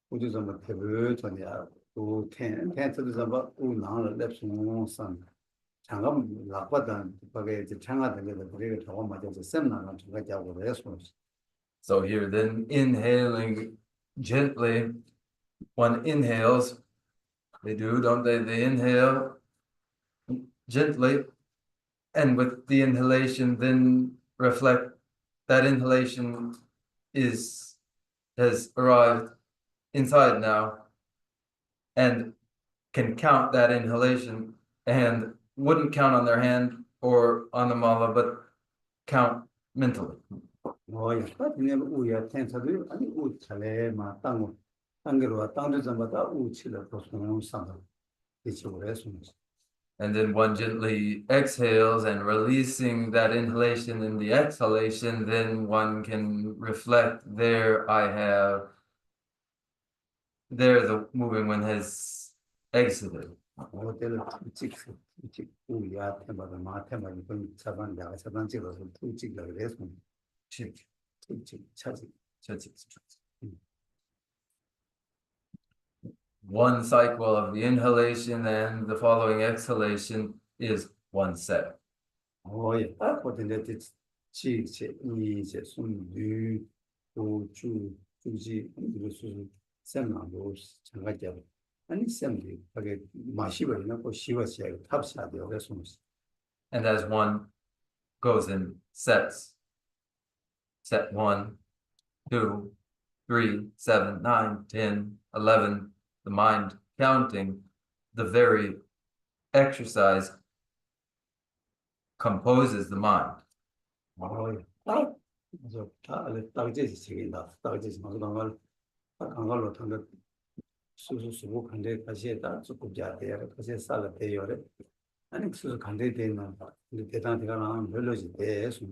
오도 좀 대부분이야 또 텐트도 좀 오 나를 랩송 산 장갑 라바단 그게 이제 창하는 게 그게 저거 맞아서 셈나는 저거 자고 그래서 So here, then inhaling gently. One inhales, they do, don't they? They inhale gently, and with the inhalation, then reflect that inhalation has arrived inside now, and can count that inhalation, and wouldn't count on their hand or on the mala, but count mentally. 오야 근데 오야 텐트도 아니 오 잘해 막 땅으로 땅도 좀 받아 우치를 보통 상상 이치 그래서 And then one gently exhales and releasing that inhalation in the exhalation, then one can reflect there I have, there the moving one has exited. 어때를 찍 우야 테마다 마 테마다 좀 차반 내가 차반 찍어서 또 찍으려 그래서 찍 차지 One cycle of the inhalation and the following exhalation is one set. 오야 어떤데 찍 이제 숨류 또주 주지 이거 수 셈나도 장가져 아니 셈이 그게 마시버리나 고 시버시야 탑시야 돼요 그래서 And as one goes in sets, set 1, 2, 3, 7, 9, 10, 11, the mind counting, the very exercise composes the mind. 그래서 딱지 지긴다. 딱지 방송을 강가로 통해 수수수고 간데 다시 했다. 조금 자대야. 다시 살아 대요래. 아니 수수 간데 되는 근데 대단 대단한 별로지 대수.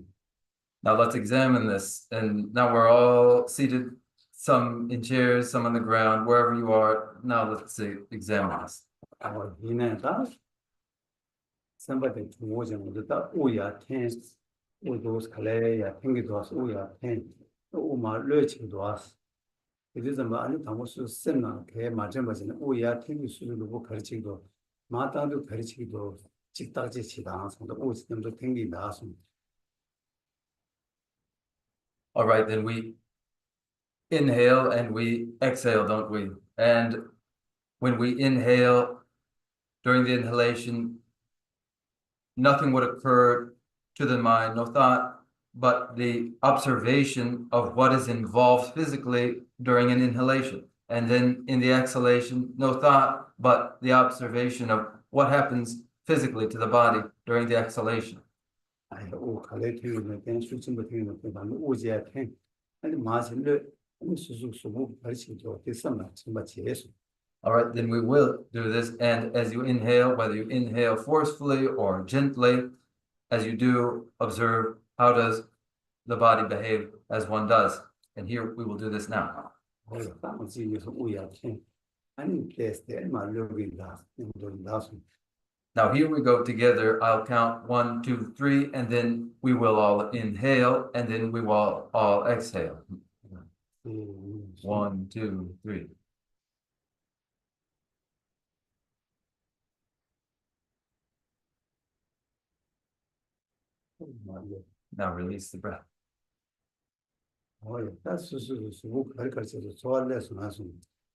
Now let's examine this. And now we're all seated, some in chairs, some on the ground, wherever you are. Now let's examine this. 이내다 선바데 중고정 모두다 오야 텐 오도스 칼레야 탱기도 와서 오야 텐 오마 르치도 와서 이제 좀 아니 담고서 셈나 개 맞으면은 오야 탱기 수준으로 가르치기도 마다도 가르치기도 직다지 치다 상도 오스템도 탱기 나서 All right, then we inhale and we exhale, don't we? And when we inhale, during the inhalation, nothing would occur to the mind, no thought, but the observation of what is involved physically during an inhalation. And then in the exhalation, no thought, but the observation of what happens physically to the body during the exhalation. 아이 오 칼레티는 된 수준 같은 거 때문에 오지야 텐 아니 마실래 수수수고 가르치기도 됐었나 정말 제수 All right, then we will do this. And as you inhale, whether you inhale forcefully or gently, as you do, observe how does the body behave as one does. And here we will do this now. Now here we go together. I'll count 1, 2, 3, and then we will all inhale, and then we will all exhale. 1, 2, 3. Now release the breath.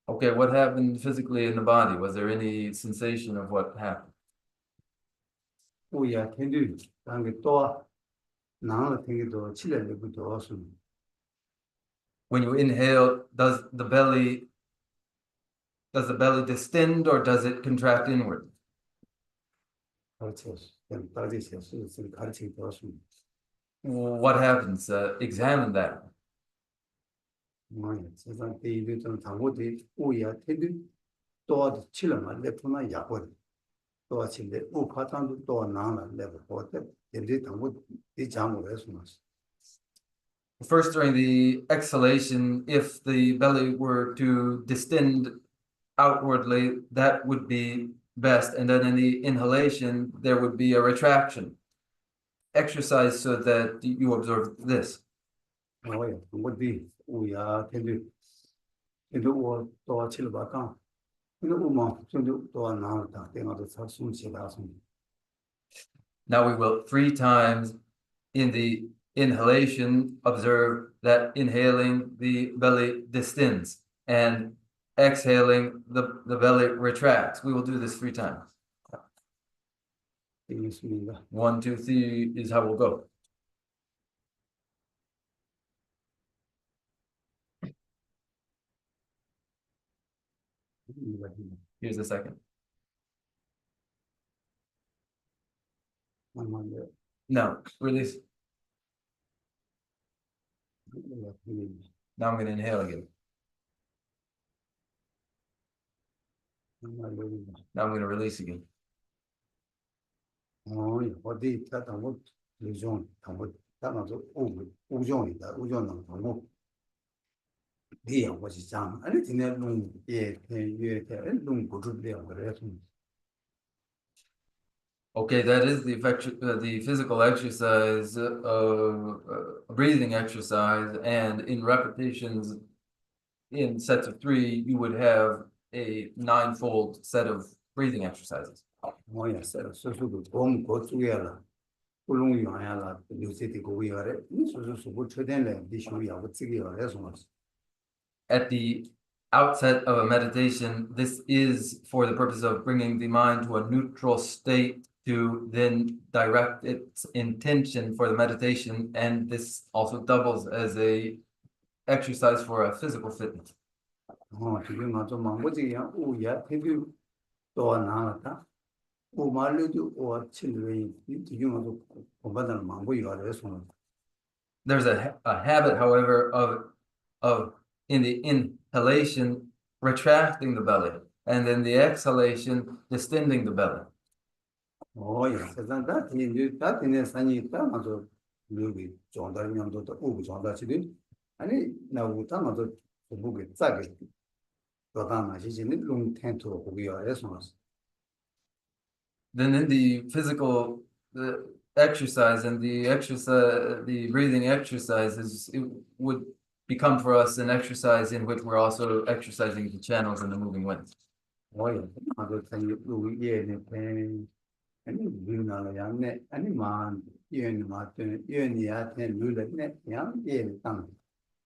Okay, what happened physically in the body? Was there any sensation of what happened? When you inhale, does the belly distend or does it contract inward? What happens? Examine that. First, during the exhalation, if the belly were to distend outwardly, that would be best. And then in the inhalation, there would be a retraction. Exercise so that you observe this. Oh, yeah. What the, we are, can do. In the world, to chill back on. In the woman, to do, to now, they know the soon she doesn't. Now we will 3 times in the inhalation observe that inhaling the belly distends and exhaling the belly retracts. We will do this 3 times. 1, 2, 3 is how we'll go. Here's the second. No, release. Now I'm going to inhale again. Now I'm going to release again. Oh, what the, that I would lose on, I would, that was Ujon, that Ujon, I would. Dear was his son, and it's in that room, yeah, and don't go to the other. Okay, that is the physical exercise of breathing exercise, and in repetitions, in sets of 3, you would have a 9-fold set of breathing exercises. Oh, yes, so the bomb go together. Long Yana, you say to go here, so good to them, they show you what city or as much. At the outset of a meditation, this is for the purpose of bringing the mind to a neutral state to then direct its intention for the meditation, and this also doubles as a exercise for a physical fitness. Oh, you know, to Mamboji, oh, yeah, have you done Nata? Oh, Malu or children, you know, over the Mambo, you are as one. There's a habit, however, of in the inhalation retracting the belly, and then the exhalation distending the belly. Oh, yes, that in a sunny time of movie, John Darian, the Ubu John Dachidi, and now we turn on the book at Zaggy. Rodana, she's in it, long tend to be our essence. Then in the physical exercise and the breathing exercises, it would become for us an exercise in which we're also exercising the channels and the moving winds. Oh, yeah, other thing you do, yeah, and you know, any man, you and Martin, you and the attend, you let net, young, yeah, done.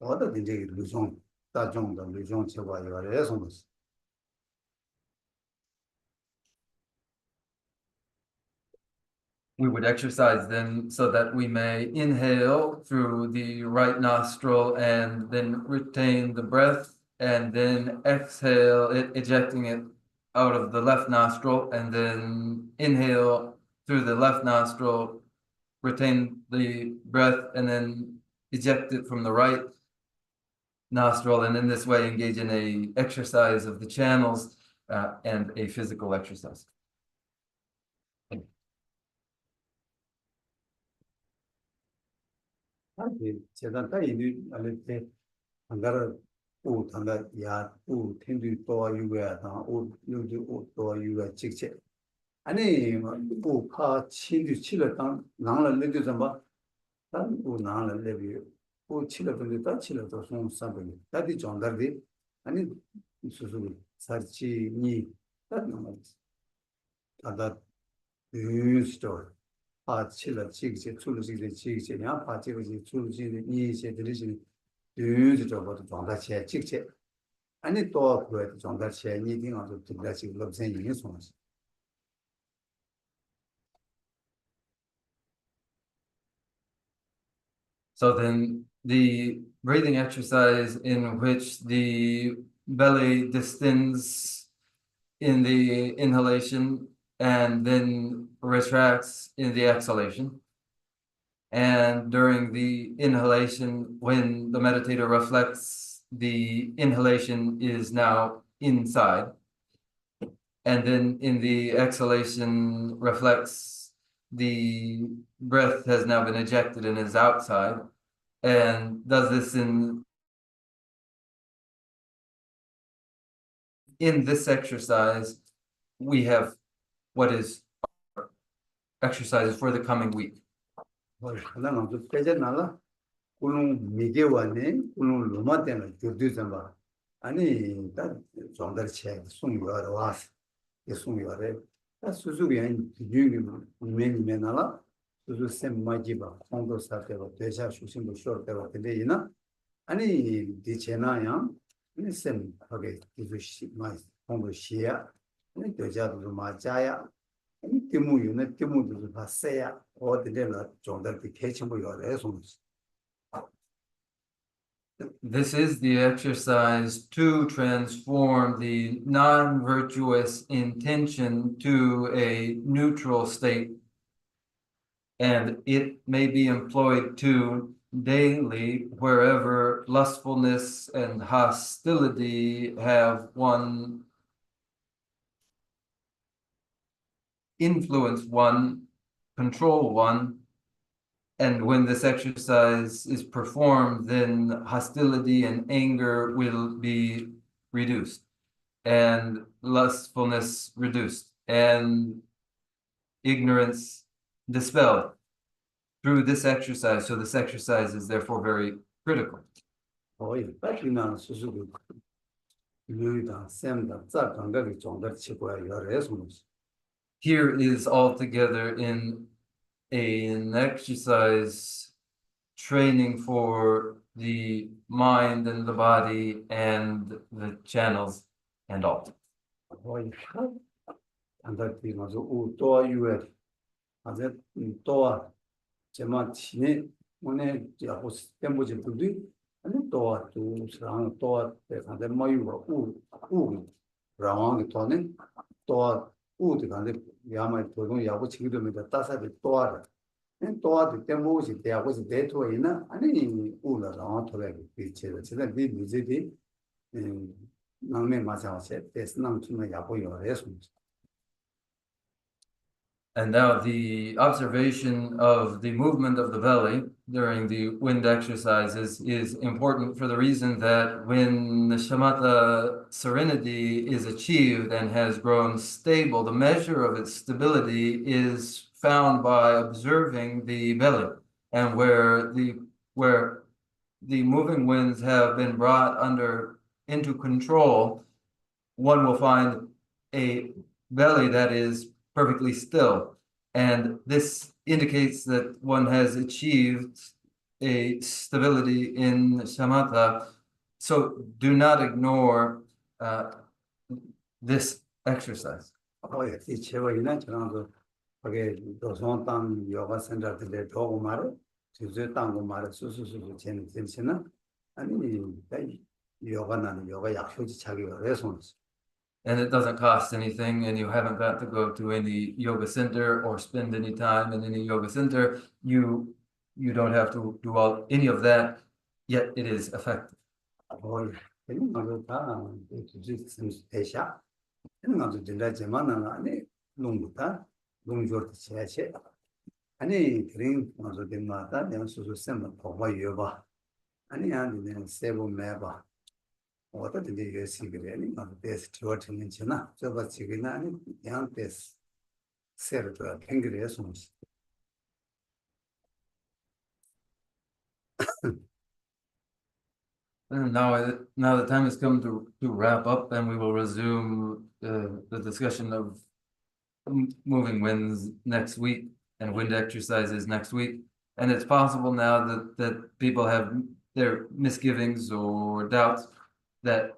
Other than the illusion, that John, the illusion, so why you are essence. We would exercise then so that we may inhale through the right nostril and then retain the breath, and then exhale it, ejecting it out of the left nostril, and then inhale through the left nostril, retain the breath, and then eject it from the right nostril, and in this way engage in a exercise of the channels and a physical exercise. 제가 딱 이제 알때 안가를 오 단가 야오 텐디 또 유가다 오 요지 또 유가 직체 아니 뭐파 친디 치를 당 나를 내도 좀봐 단오 나를 내비 오 치를 근데 다 치를 또손 삼베 다디 정다디 아니 수수 사치 니 단노 다다 스토리 파 치를 직체 출루직체 직체냐 파 직체 출루직체 이些들으시는 그 저거도 정답체 직체 아니 또 그 정답체 니딩 아주 들다시 럽선 이게 손스 So then the breathing exercise in which the belly distends in the inhalation and then retracts in the exhalation. And during the inhalation, when the meditator reflects, the inhalation is now inside. And then in the exhalation reflects, the breath has now been ejected and is outside, and does this in this exercise. We have what is exercises for the coming week. 하나는 또 빼져나라. 그는 미개와네, 그는 로마 때는 교두잖아. 아니, 다 정달 책 송유하러 왔어. 이 송유하래. 다 수수비한 기준이 맨이면나라. 수수 셈 마지바. 공도 사태가 대샤 수심도 쇼르때가 근데 이나 아니 디체나야. 이 셈 하게 기주시 마이 공도 시야. 이 대자도 마자야. 이 때문에 때문도 봤어야. 어디래나 정달 그 개침을 요래 손. This is the exercise to transform the non-virtuous intention to a neutral state, and it may be employed to daily wherever lustfulness and hostility have one influence one, control one. And when this exercise is performed, then hostility and anger will be reduced, and lustfulness reduced, and ignorance dispelled through this exercise. So this exercise is therefore very critical. 빠지나 수수도 유이다 샘다 자 감각이 정달 치고야 여러 손. Here is altogether in an exercise training for the mind and the body and the channels and all. 감각이 맞아 우또 유에 아주 또와 제만 치네 오늘 야고 템보지 부디 아니 또와 또 사람 또와 대한테 뭐유가 우 라왕이 또는 또와 우도 간데 야마 도동 야고 치기도면 따사비 또와라 또와도 템보지 대하고지 대토이나 아니 우라 라왕 토라기 비체다 진짜 네 미제디 남매 마찬가지 대스남 투나 야고요 해서. And now the observation of the movement of the belly during the wind exercises is important for the reason that when the shamatha serenity is achieved and has grown stable, the measure of its stability is found by observing the belly. And where the moving winds have been brought into control, one will find a belly that is perfectly still. And this indicates that one has achieved a stability in shamatha. So do not ignore this exercise. 이 체험이나 저런 그 거기 도선당 요가 센터들에 도고 말에 주제 땅고 말에 수수수 재밌으나 아니 요가는 요가 약효지 자기가 해서. And it doesn't cost anything, and you haven't got to go to any yoga center or spend any time in any yoga center. You don't have to do any of that, yet it is effective. 이런 것도 다 주제 대샤 이런 것도 진짜지만은 아니 농부다 농조를 해야지 아니 그린 것도 된마다 내가 수수 셈을 보고 여봐 아니 아니 세부 매봐 어떻게 되게 시그레니 막 데스 트워트는 지나 저거 지금 아니 양 데스 세르도 팽그레스 무슨 And now the time has come to wrap up, and we will resume the discussion of moving winds next week and wind exercises next week. And it's possible now that people have their misgivings or doubts that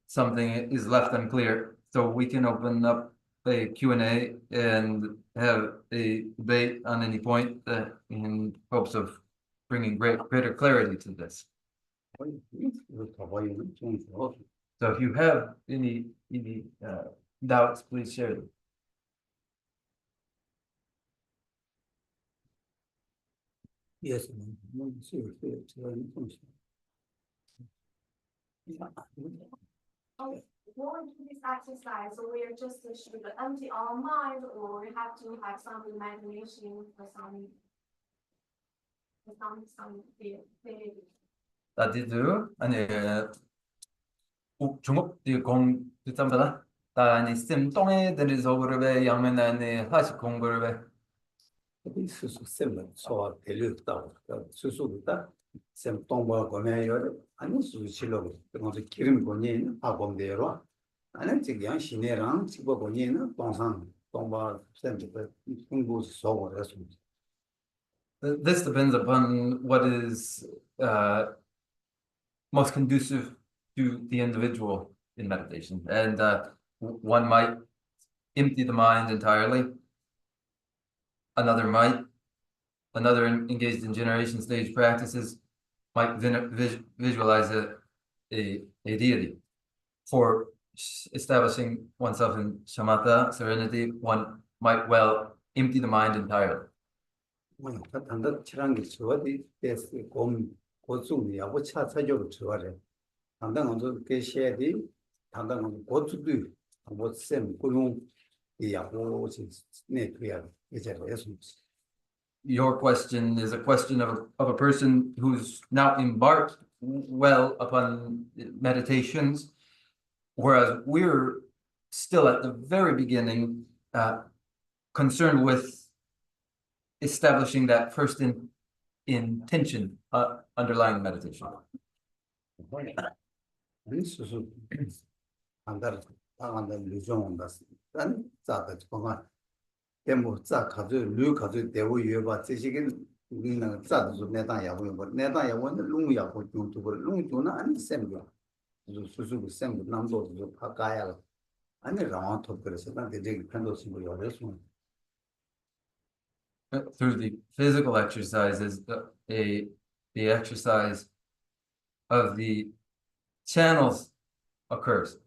something is left unclear. So we can open up a Q&A and have a debate on any point in hopes of bringing greater clarity to this. So if you have any doubts, please share them. Yes, Going to this exercise, so we are just should empty our mind, or we have to have some imagination for some feeling. Tadi tu, 종목 공 ditambah 다니 심 똥에 들이서 그러베 양면에 하시 공부르베 이 수수 셈을 소화 대류다. 수수부터 셈 동바 거면요. 아니 수치로 그래서 기름 거니 하범대로 아니 지금 양신이랑 집어 거니는 동상 동바 셈을 공부 소화해서 This depends upon what is most conducive to the individual in meditation. And one might empty the mind entirely. Another might. Another engaged in generation stage practices might visualize a deity. For establishing oneself in shamatha, serenity, one might well empty the mind entirely. 단단 칠한 게 저어디 됐어. 곰 고충이 야고 차차적으로 저어래. 단단 먼저 그 시에디 단단 고충도 뭐셈 고용 야고 네 그야 이제 예수. Your question is a question of a person who's now embarked well upon meditations, whereas we're still at the very beginning, concerned with establishing that first intention underlying meditation. 아니 수수 단단 단단 루종 온다. 단 자다 정말 데모 자 가져 류 가져 대고 유바 지식은 우리는 자도 좀 내다 야고 내다 야고는 룽 야고 좀 두고 룽 주나 아니 셈고 수수 셈고 남도 좀 바가야 아니 라마 톱 그래서 난 되게 편도 심고 열었어. Through the physical exercises, the exercise of the channels occurs.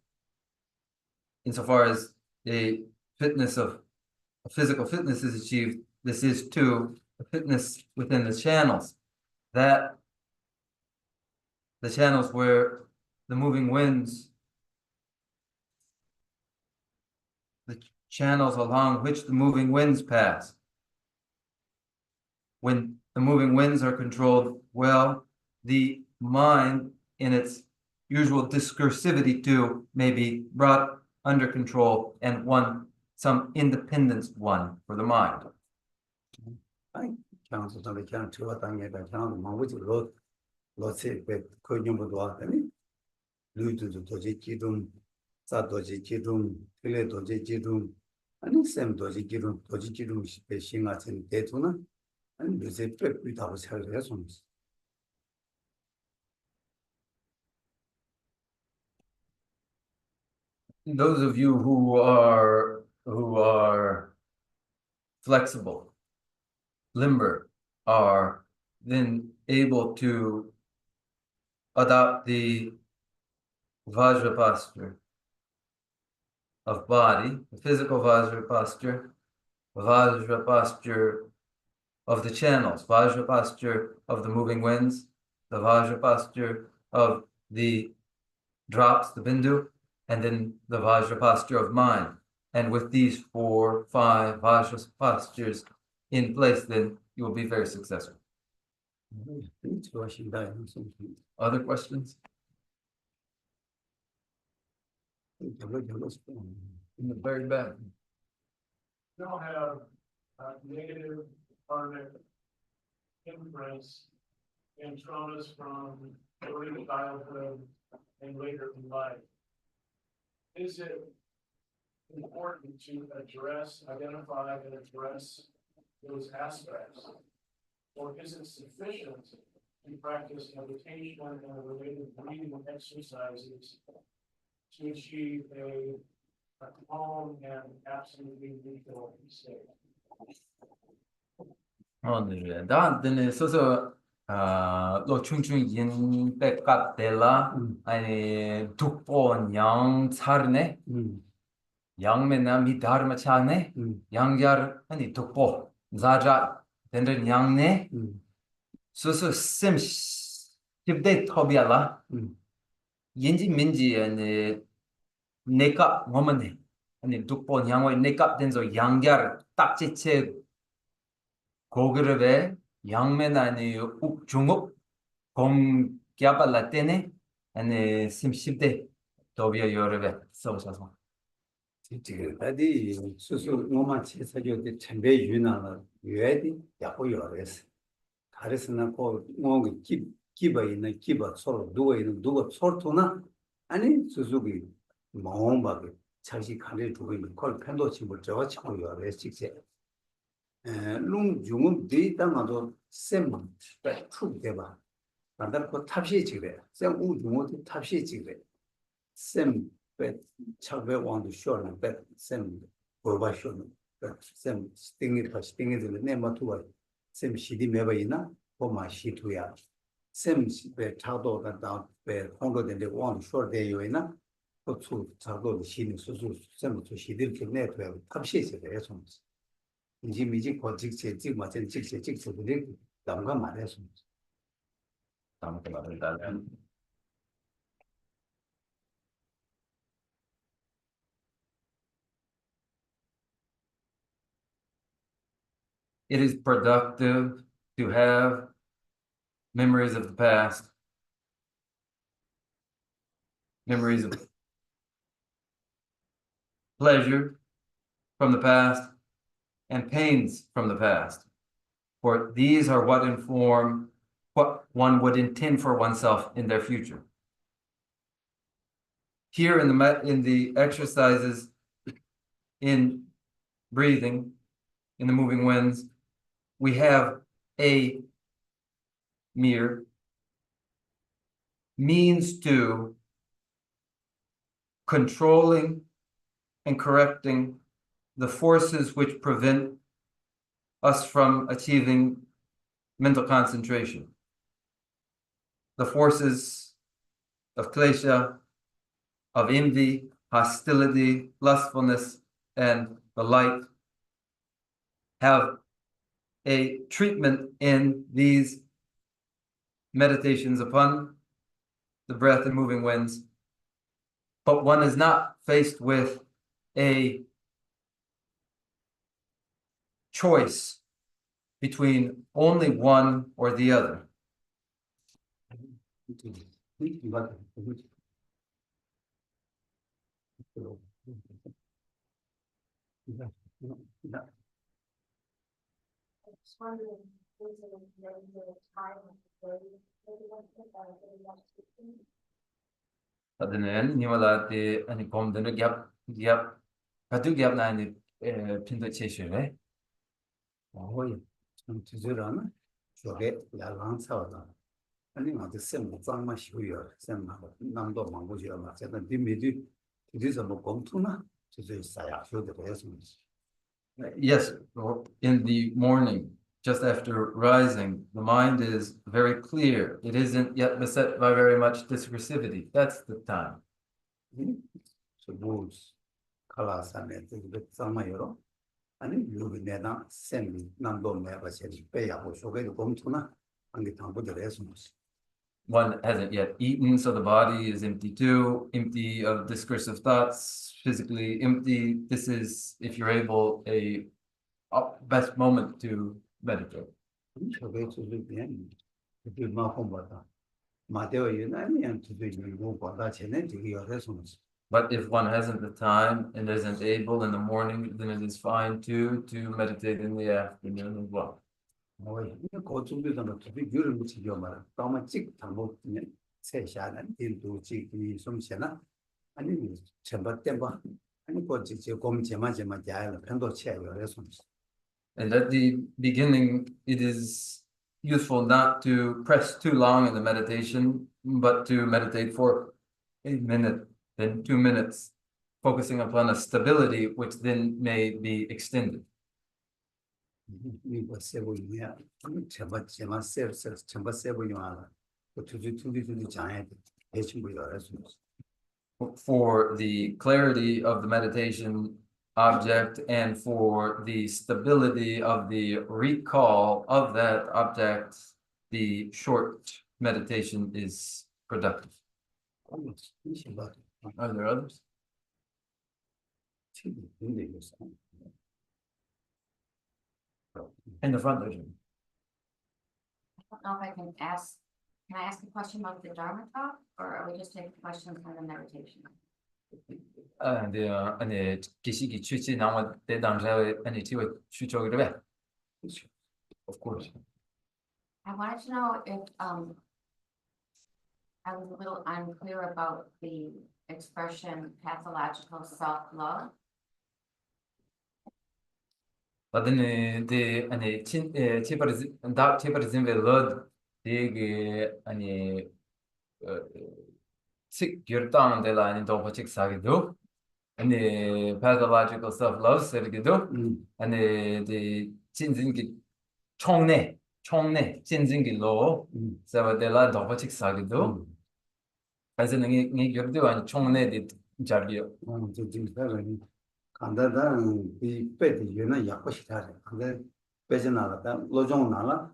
Insofar as a physical fitness is achieved, this is too a fitness within the channels. That the channels where the moving winds, the channels along which the moving winds pass. When the moving winds are controlled well, the mind in its usual discursivity too may be brought under control and some independence won for the mind. 아니 장소 전에 그냥 저 단계가 그냥 뭐지 로세 그 정도도 왔더니 루이도 도지 기둥 자도지 기둥 틀에 도지 기둥 아니 샘 도지 기둥 배싱하신 대투는 아니 요새 빽빽하고 살려서 Those of you who are flexible, limber, are then able to adopt the Vajra posture of body, the physical Vajra posture of the channels, Vajra posture of the moving winds, the Vajra posture of the drops, the bindu, and then the Vajra posture of mind. And with these 4, 5 Vajra postures in place, then you will be very successful. Other questions? In the very back. We don't have negative karmic imprints and traumas from early childhood and later in life. Is it important to identify and address those aspects? Or is it sufficient to practice meditation and related breathing exercises to achieve a calm and absolutely neutral state? 네. 나한테는 서서 로 충충 인 백값 될라 아니 독본 양 차르네 양메나 미다르마 차네 양자르 아니 독보 자자 된들 양네 서서 심 십대 토비알라 인지 민지 아니 네가 뭐만네 아니 독본 양의 네가 된서 양자르 딱지체 고그룹에 양면 아니 중국 공기아발라테네 아니 심십대 도비아 요르베 써보셔서 这个他的我们其实就的陈北云呢，原的也不有的是，他的是那个我个基本错，如果错图呢，아니 수수기 마음바게 자식 간에 두고 있는 걸 편도 친구 저거 친구 요래 직세 롱 중은 데이터마도 셈만 축 대봐 반달 그 탑시 지그래 셈 우중도 탑시 지그래 셈 차베 원도 쇼는 셈 보바 쇼는 셈 스팅이 내가 투바 셈 시디 매바 있나 보마 시투야 셈 차도가 다배 홍도된데 원 쇼데 요이나 고추 차도 시는 수수 셈 시들 게 탑시에 대해서 이제 미지 고직체 직마전 직체들이 남과 말해서 Estamos con la verdad. It is productive to have memories of the past, memories of pleasure from the past, and pains from the past. For these are what inform what one would intend for oneself in their future. Here in the exercises in breathing, in the moving winds, we have a mere means to controlling and correcting the forces which prevent us from achieving mental concentration. The forces of klesha, of envy, hostility, lustfulness, and the like have a treatment in these meditations upon the breath and moving winds, but one is not faced with a choice between only one or the other. Just wondering, is it a regular time of the day? Everyone think about it, every other speaking? Adenen nimalate ani komdene gap patu gap na ni pinto cheshire. 어이 좀 주저라나 저게 야랑사다 아니 맞아 셈 장마 쉬고요 셈마 남도 망고지야 맞아 디미디 디서 뭐 공투나 저저 있어야 쇼도 해서 Yes, in the morning, just after rising, the mind is very clear. It isn't yet beset by very much discursivity. That's the time. 저 무스 칼라산에 그 장마여로 아니 여기 내가 셈이 남도 매가 제일 빼야고 쇼게도 공투나 안게 당부들 해서 One hasn't yet eaten, so the body is empty too, empty of discursive thoughts, physically empty. This is, if you're able, a best moment to meditate. 저게 주주bien 그 마음보다 마대어 유나니한 주주 이거보다 전에 되게 여래서 But if one hasn't the time and isn't able in the morning, then it is fine too to meditate in the afternoon as well. 뭐 이거 준비도 되게 유를 묻히려 말아 다만 찍 잘못되면 세샤는 일도 찍이 좀 세나 아니 전부 때봐 아니 거지 저 검제마제마 자야 편도 채요 그래서 And at the beginning, it is useful not to press too long in the meditation, but to meditate for a minute, then 2 minutes, focusing upon a stability which then may be extended. 이거 세보이냐 제마 전부 세보이냐 그 투지 장애 대충 그래서 For the clarity of the meditation object and for the stability of the recall of that object, the short meditation is productive. Are there others? In the front, there's one. I don't know if I can I ask a question about the Dharma talk, or are we just taking questions on the meditation? 네, 아니 기시기 취지 나와 대당자의 아니 티와 추적이래. Of course. I wanted to know if, I was a little unclear about the expression pathological self-love. بعدين دي يعني تبرز دا تبرز في لود دي يعني 식 결단 데라 아니 더 버칙 사기도 아니 pathological self love 세기도 아니 디 진진기 총내 진진기 로 세바데라 더 버칙 사기도 그래서 니 결도 아니 총내 디 잡이요 진짜로 간다다 이 배드 유나 약고시다 근데 배전하다 로종 나라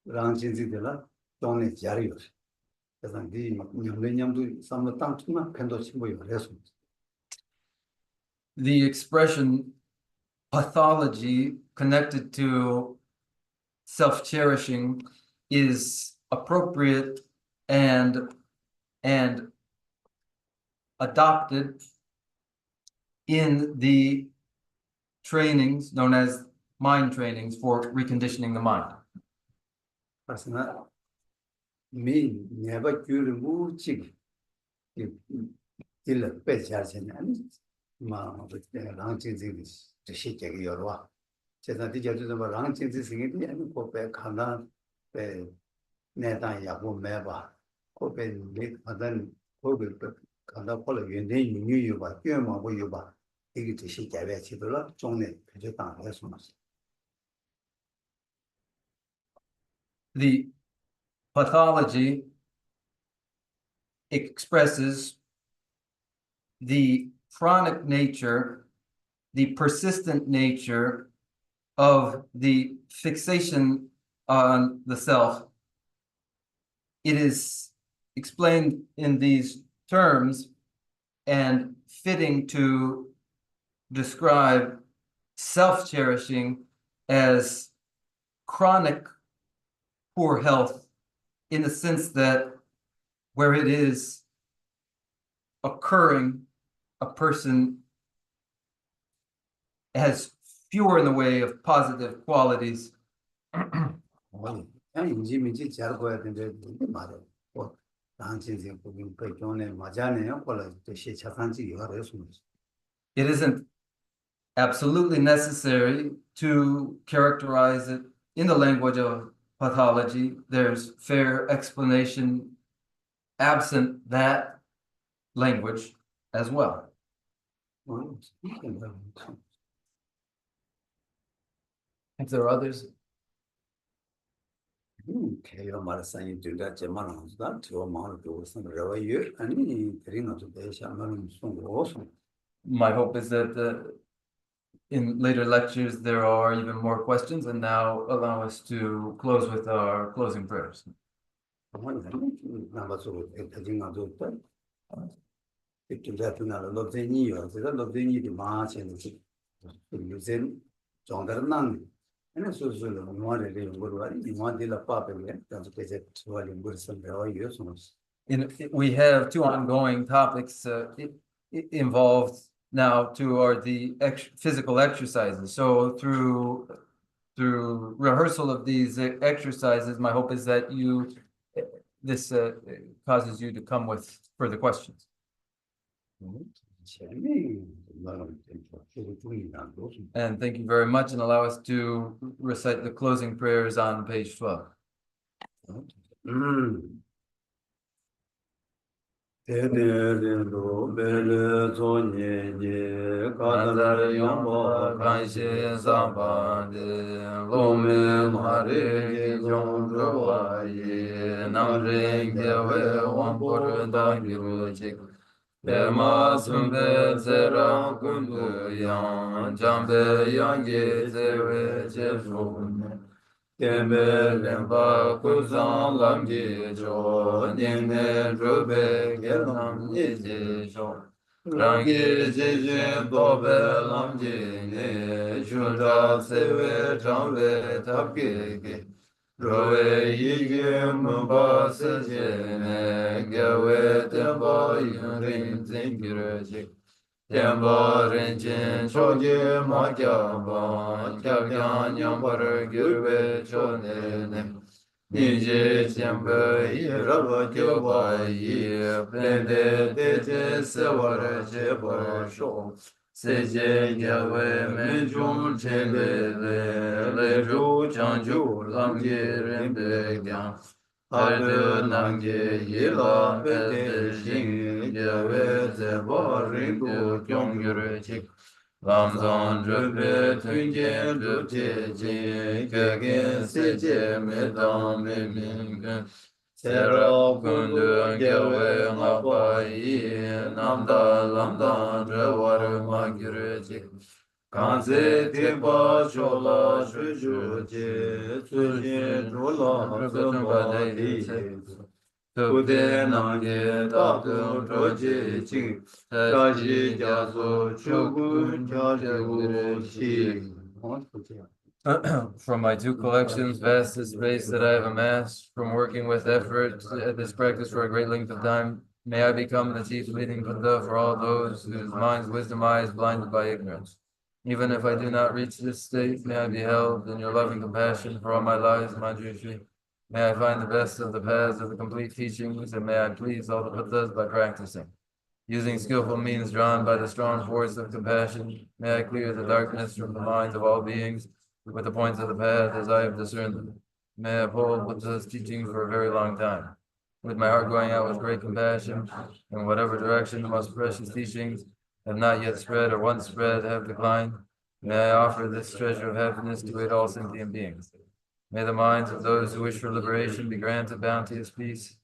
랑진지들라 돈에 자리요 그래서 이 냠냠도 삼도 땅투나 펜도 친구요 그래서 the expression pathology connected to self-cherishing is appropriate and adopted in the trainings known as mind trainings for reconditioning the mind. 그래서 미 never 줄 무직 일 배자세는 마 랑진지 시제가 여러 제가 디저트도 뭐 랑진지 생기지 않는 고배 가나 배 내다 야고 매봐 고배 내 받은 고배 가나 콜 연대 유유 봐 뛰어만 요 봐. 이게 뜻이 개배치들라 종내 그저 당해서 The pathology expresses the chronic nature, the persistent nature of the fixation on the self. It is explained in these terms and fitting to describe self-cherishing as chronic poor health in the sense that where it is occurring, a person has fewer in the way of positive qualities. 인지민지 잘 거야 되는데 말해. 뭐 당신이 보긴 배경에 맞아네요. 콜라 뜻이 차상지 이거래서. It isn't absolutely necessary to characterize it in the language of pathology. There's fair explanation absent that language as well. If there are others. 개요 말상이 둘다 제만 한다. 저 마을 도서 러요. 아니 그린 아주 대샤만 송고. My hope is that in later lectures there are even more questions, and now allow us to close with our closing prayers. 남아서 대진 아주 또 이쪽에 나를 로제니요. 제가 로제니도 마찬가지로 요새 정다른 and so more We have two ongoing topics involved now. Two are the physical exercises. So through rehearsal of these exercises, my hope is that this causes you to come with further questions. And thank you very much, and allow us to recite the closing prayers on page 12. Dema sumbe zera kundu yang jambe yangi zewe jesu Tembe lemba kuzang lamgi jo Nyingne rube gelam niji jo Rangi jijin bobe lamgi ne Shunja sewe jambe tabgi Rowe yigi mba se jene Gewe tenpa yunrin zingir jik Tenpa rinchen choji ma kyaba, kyabkyan nyambar gyurbe chone. Ninje chenpa iraba kyoba yi, pende teche sewar cheba sho. Seje gyawe menchung chebe le ju chanju lamge rembe gyan. Arde namge yila pete shing, gyawe zeba rindu kyongyur chik. Lamzon drupе tunje drupche je, kage seje medam me mingun. Sera kundu gyawe ngapa yi, namda lamda drewar magyur chik. Kanze tepa chola shuju je, suje chola tsumba de. Tude nange tabdun roje ching, tashi jaso chukun jajo shi. From my two collections, vast is space that I have amassed, from working with effort at this practice for a great length of time, may I become the chief leading Buddha for all those whose minds' wisdom eye is blinded by ignorance. Even if I do not reach this state, may I be held in your loving compassion for all my lives, Manjushri. May I find the best of the paths of the complete teachings, and may I please all the Buddhas by practicing. Using skillful means drawn by the strong force of compassion, may I clear the darkness from the minds of all beings with the points of the path as I have discerned them. May I uphold Buddha's teachings for a very long time. With my heart going out with great compassion, in whatever direction the most precious teachings have not yet spread or once spread have declined, may I offer this treasure of happiness to aid all sentient beings. May the minds of those who wish for liberation be granted bounteous peace,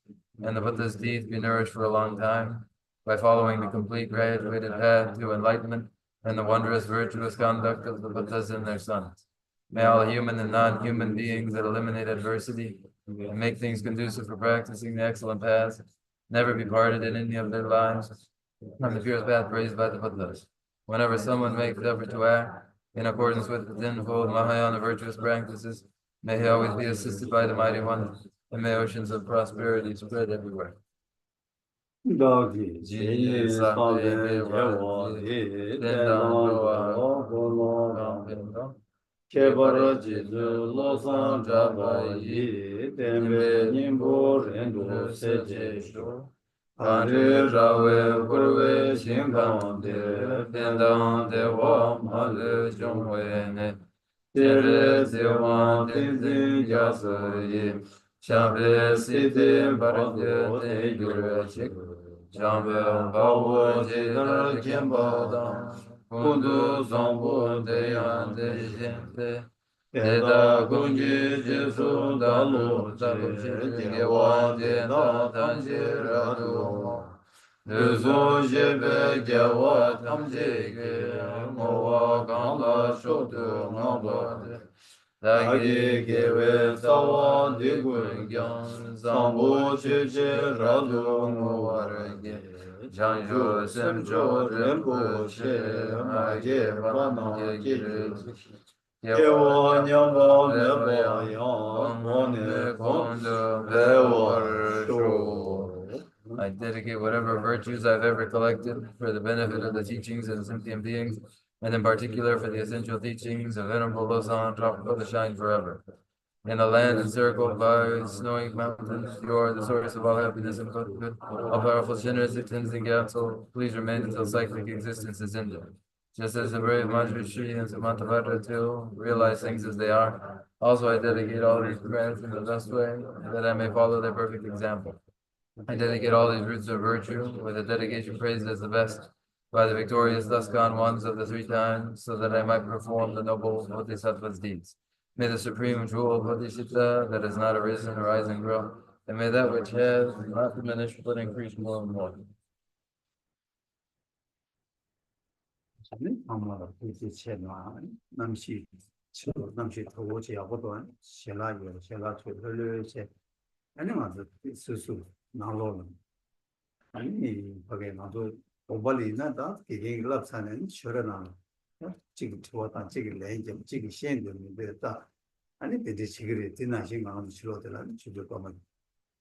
and the Buddha's deeds be nourished for a long time, by following the complete graduated path to enlightenment and the wondrous virtuous conduct of the Buddhas and their sons. May all human and non-human beings that eliminate adversity and make things conducive for practicing the excellent paths never be parted in any of their lives from the purest path praised by the Buddhas. Whenever someone makes effort to act in accordance with the tenfold Mahayana virtuous practices, may he always be assisted by the mighty ones, and may oceans of prosperity spread everywhere. Dagi Jini Saben Jewa Di Tendan Doa Bono Kebara Jizu Losan Jaba Yi Tembe Nimbo Rendu Seje Sho Kanri Rawe Kurwe Shinkan De Tendan Dewa Malu Jongwe Ne Tere Zewan Tenzin Yasu Yi Shabe Siddhi Bharati Te Gyur Chik Jambe Bawo Jidar Kemba Dan Kundu Zambu Deyan Dejente Deda Gunji Jesu Dalu Che Gewan Deda Tanji Radu Nuzo Jebe Gewa Tamji Ge Mowa Ganga Shotu Ngabade Dagi gewe sawa digun gyan, sambo cheche radu muwarge. Janjo semjo rembo che, mage banamge gire. Kewa nyamba meba yang, kone kondo bewar sho. I dedicate whatever virtues I've ever collected for the benefit of the teachings of sentient beings, and in particular for the essential teachings of Venerable Losang Trungpa to shine forever. In a land encircled by snowy mountains, you are the source of all happiness and good. All powerful sinners, Tenzin Gyatso, please remain until cyclic existence is ended. Just as the brave Manjushri and Samantabhadra too realize things as they are, also I dedicate all these grants in the best way, that I may follow their perfect example. I dedicate all these roots of virtue, with a dedication praised as the best by the victorious thus gone ones of the three times, so that I might perform the noble Bodhisattva's deeds. May the supreme jewel of Bodhisattva that has not arisen arise and grow, and may that which has not diminished but increase more and more. 아마 이제 제가 남시 남시 도저히 하고도 셀라요 셀라 초들을 아니 맞아 수수 나로는 아니 거기 나도 오발이나다 이게 글랍사는 쇼라나 지금 좋았다 지금 레인지 지금 시행되는데다 아니 근데 지금 지나신 마음 싫어들은 주도 거면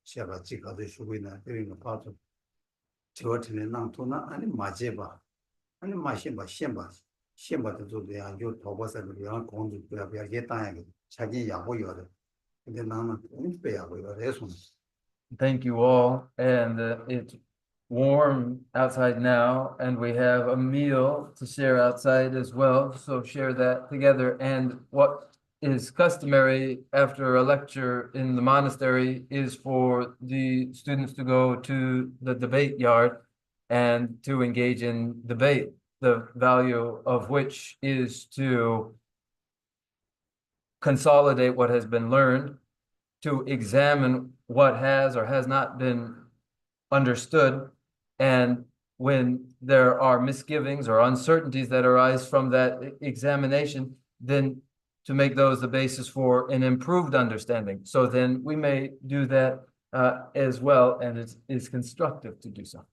제가 지가도 쉬고 있나 그런 거 봐도 저한테는 난 돈아 아니 맞아 봐 아니 마신바 야 요 공주 게 땅에 자기 야보여도 근데 나는 공주야고요 그래서 Thank you all, and it's warm outside now, and we have a meal to share outside as well, so share that together. And what is customary after a lecture in the monastery is for the students to go to the debate yard and to engage in debate, the value of which is to consolidate what has been learned, to examine what has or has not been understood. And when there are misgivings or uncertainties that arise from that examination, then to make those the basis for an improved understanding. So then we may do that as well, and it's constructive to do so.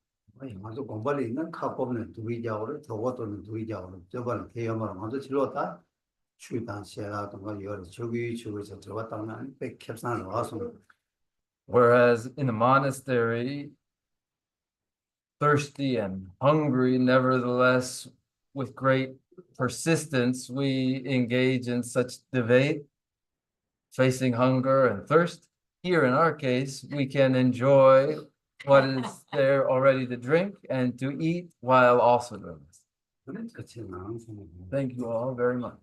아주 공부를 있는 카법은 두이자오를 저것도는 두이자오를 저번에 대여만 먼저 치료다 취단시라든가 여러 저기 저기서 들어갔다면 백 캡산을 와서 Whereas in the monastery, thirsty and hungry, nevertheless, with great persistence, we engage in such debate, facing hunger and thirst. Here in our case, we can enjoy what is there already to drink and to eat while also doing this. 그런 것이 나는 생각합니다. Thank you all very much.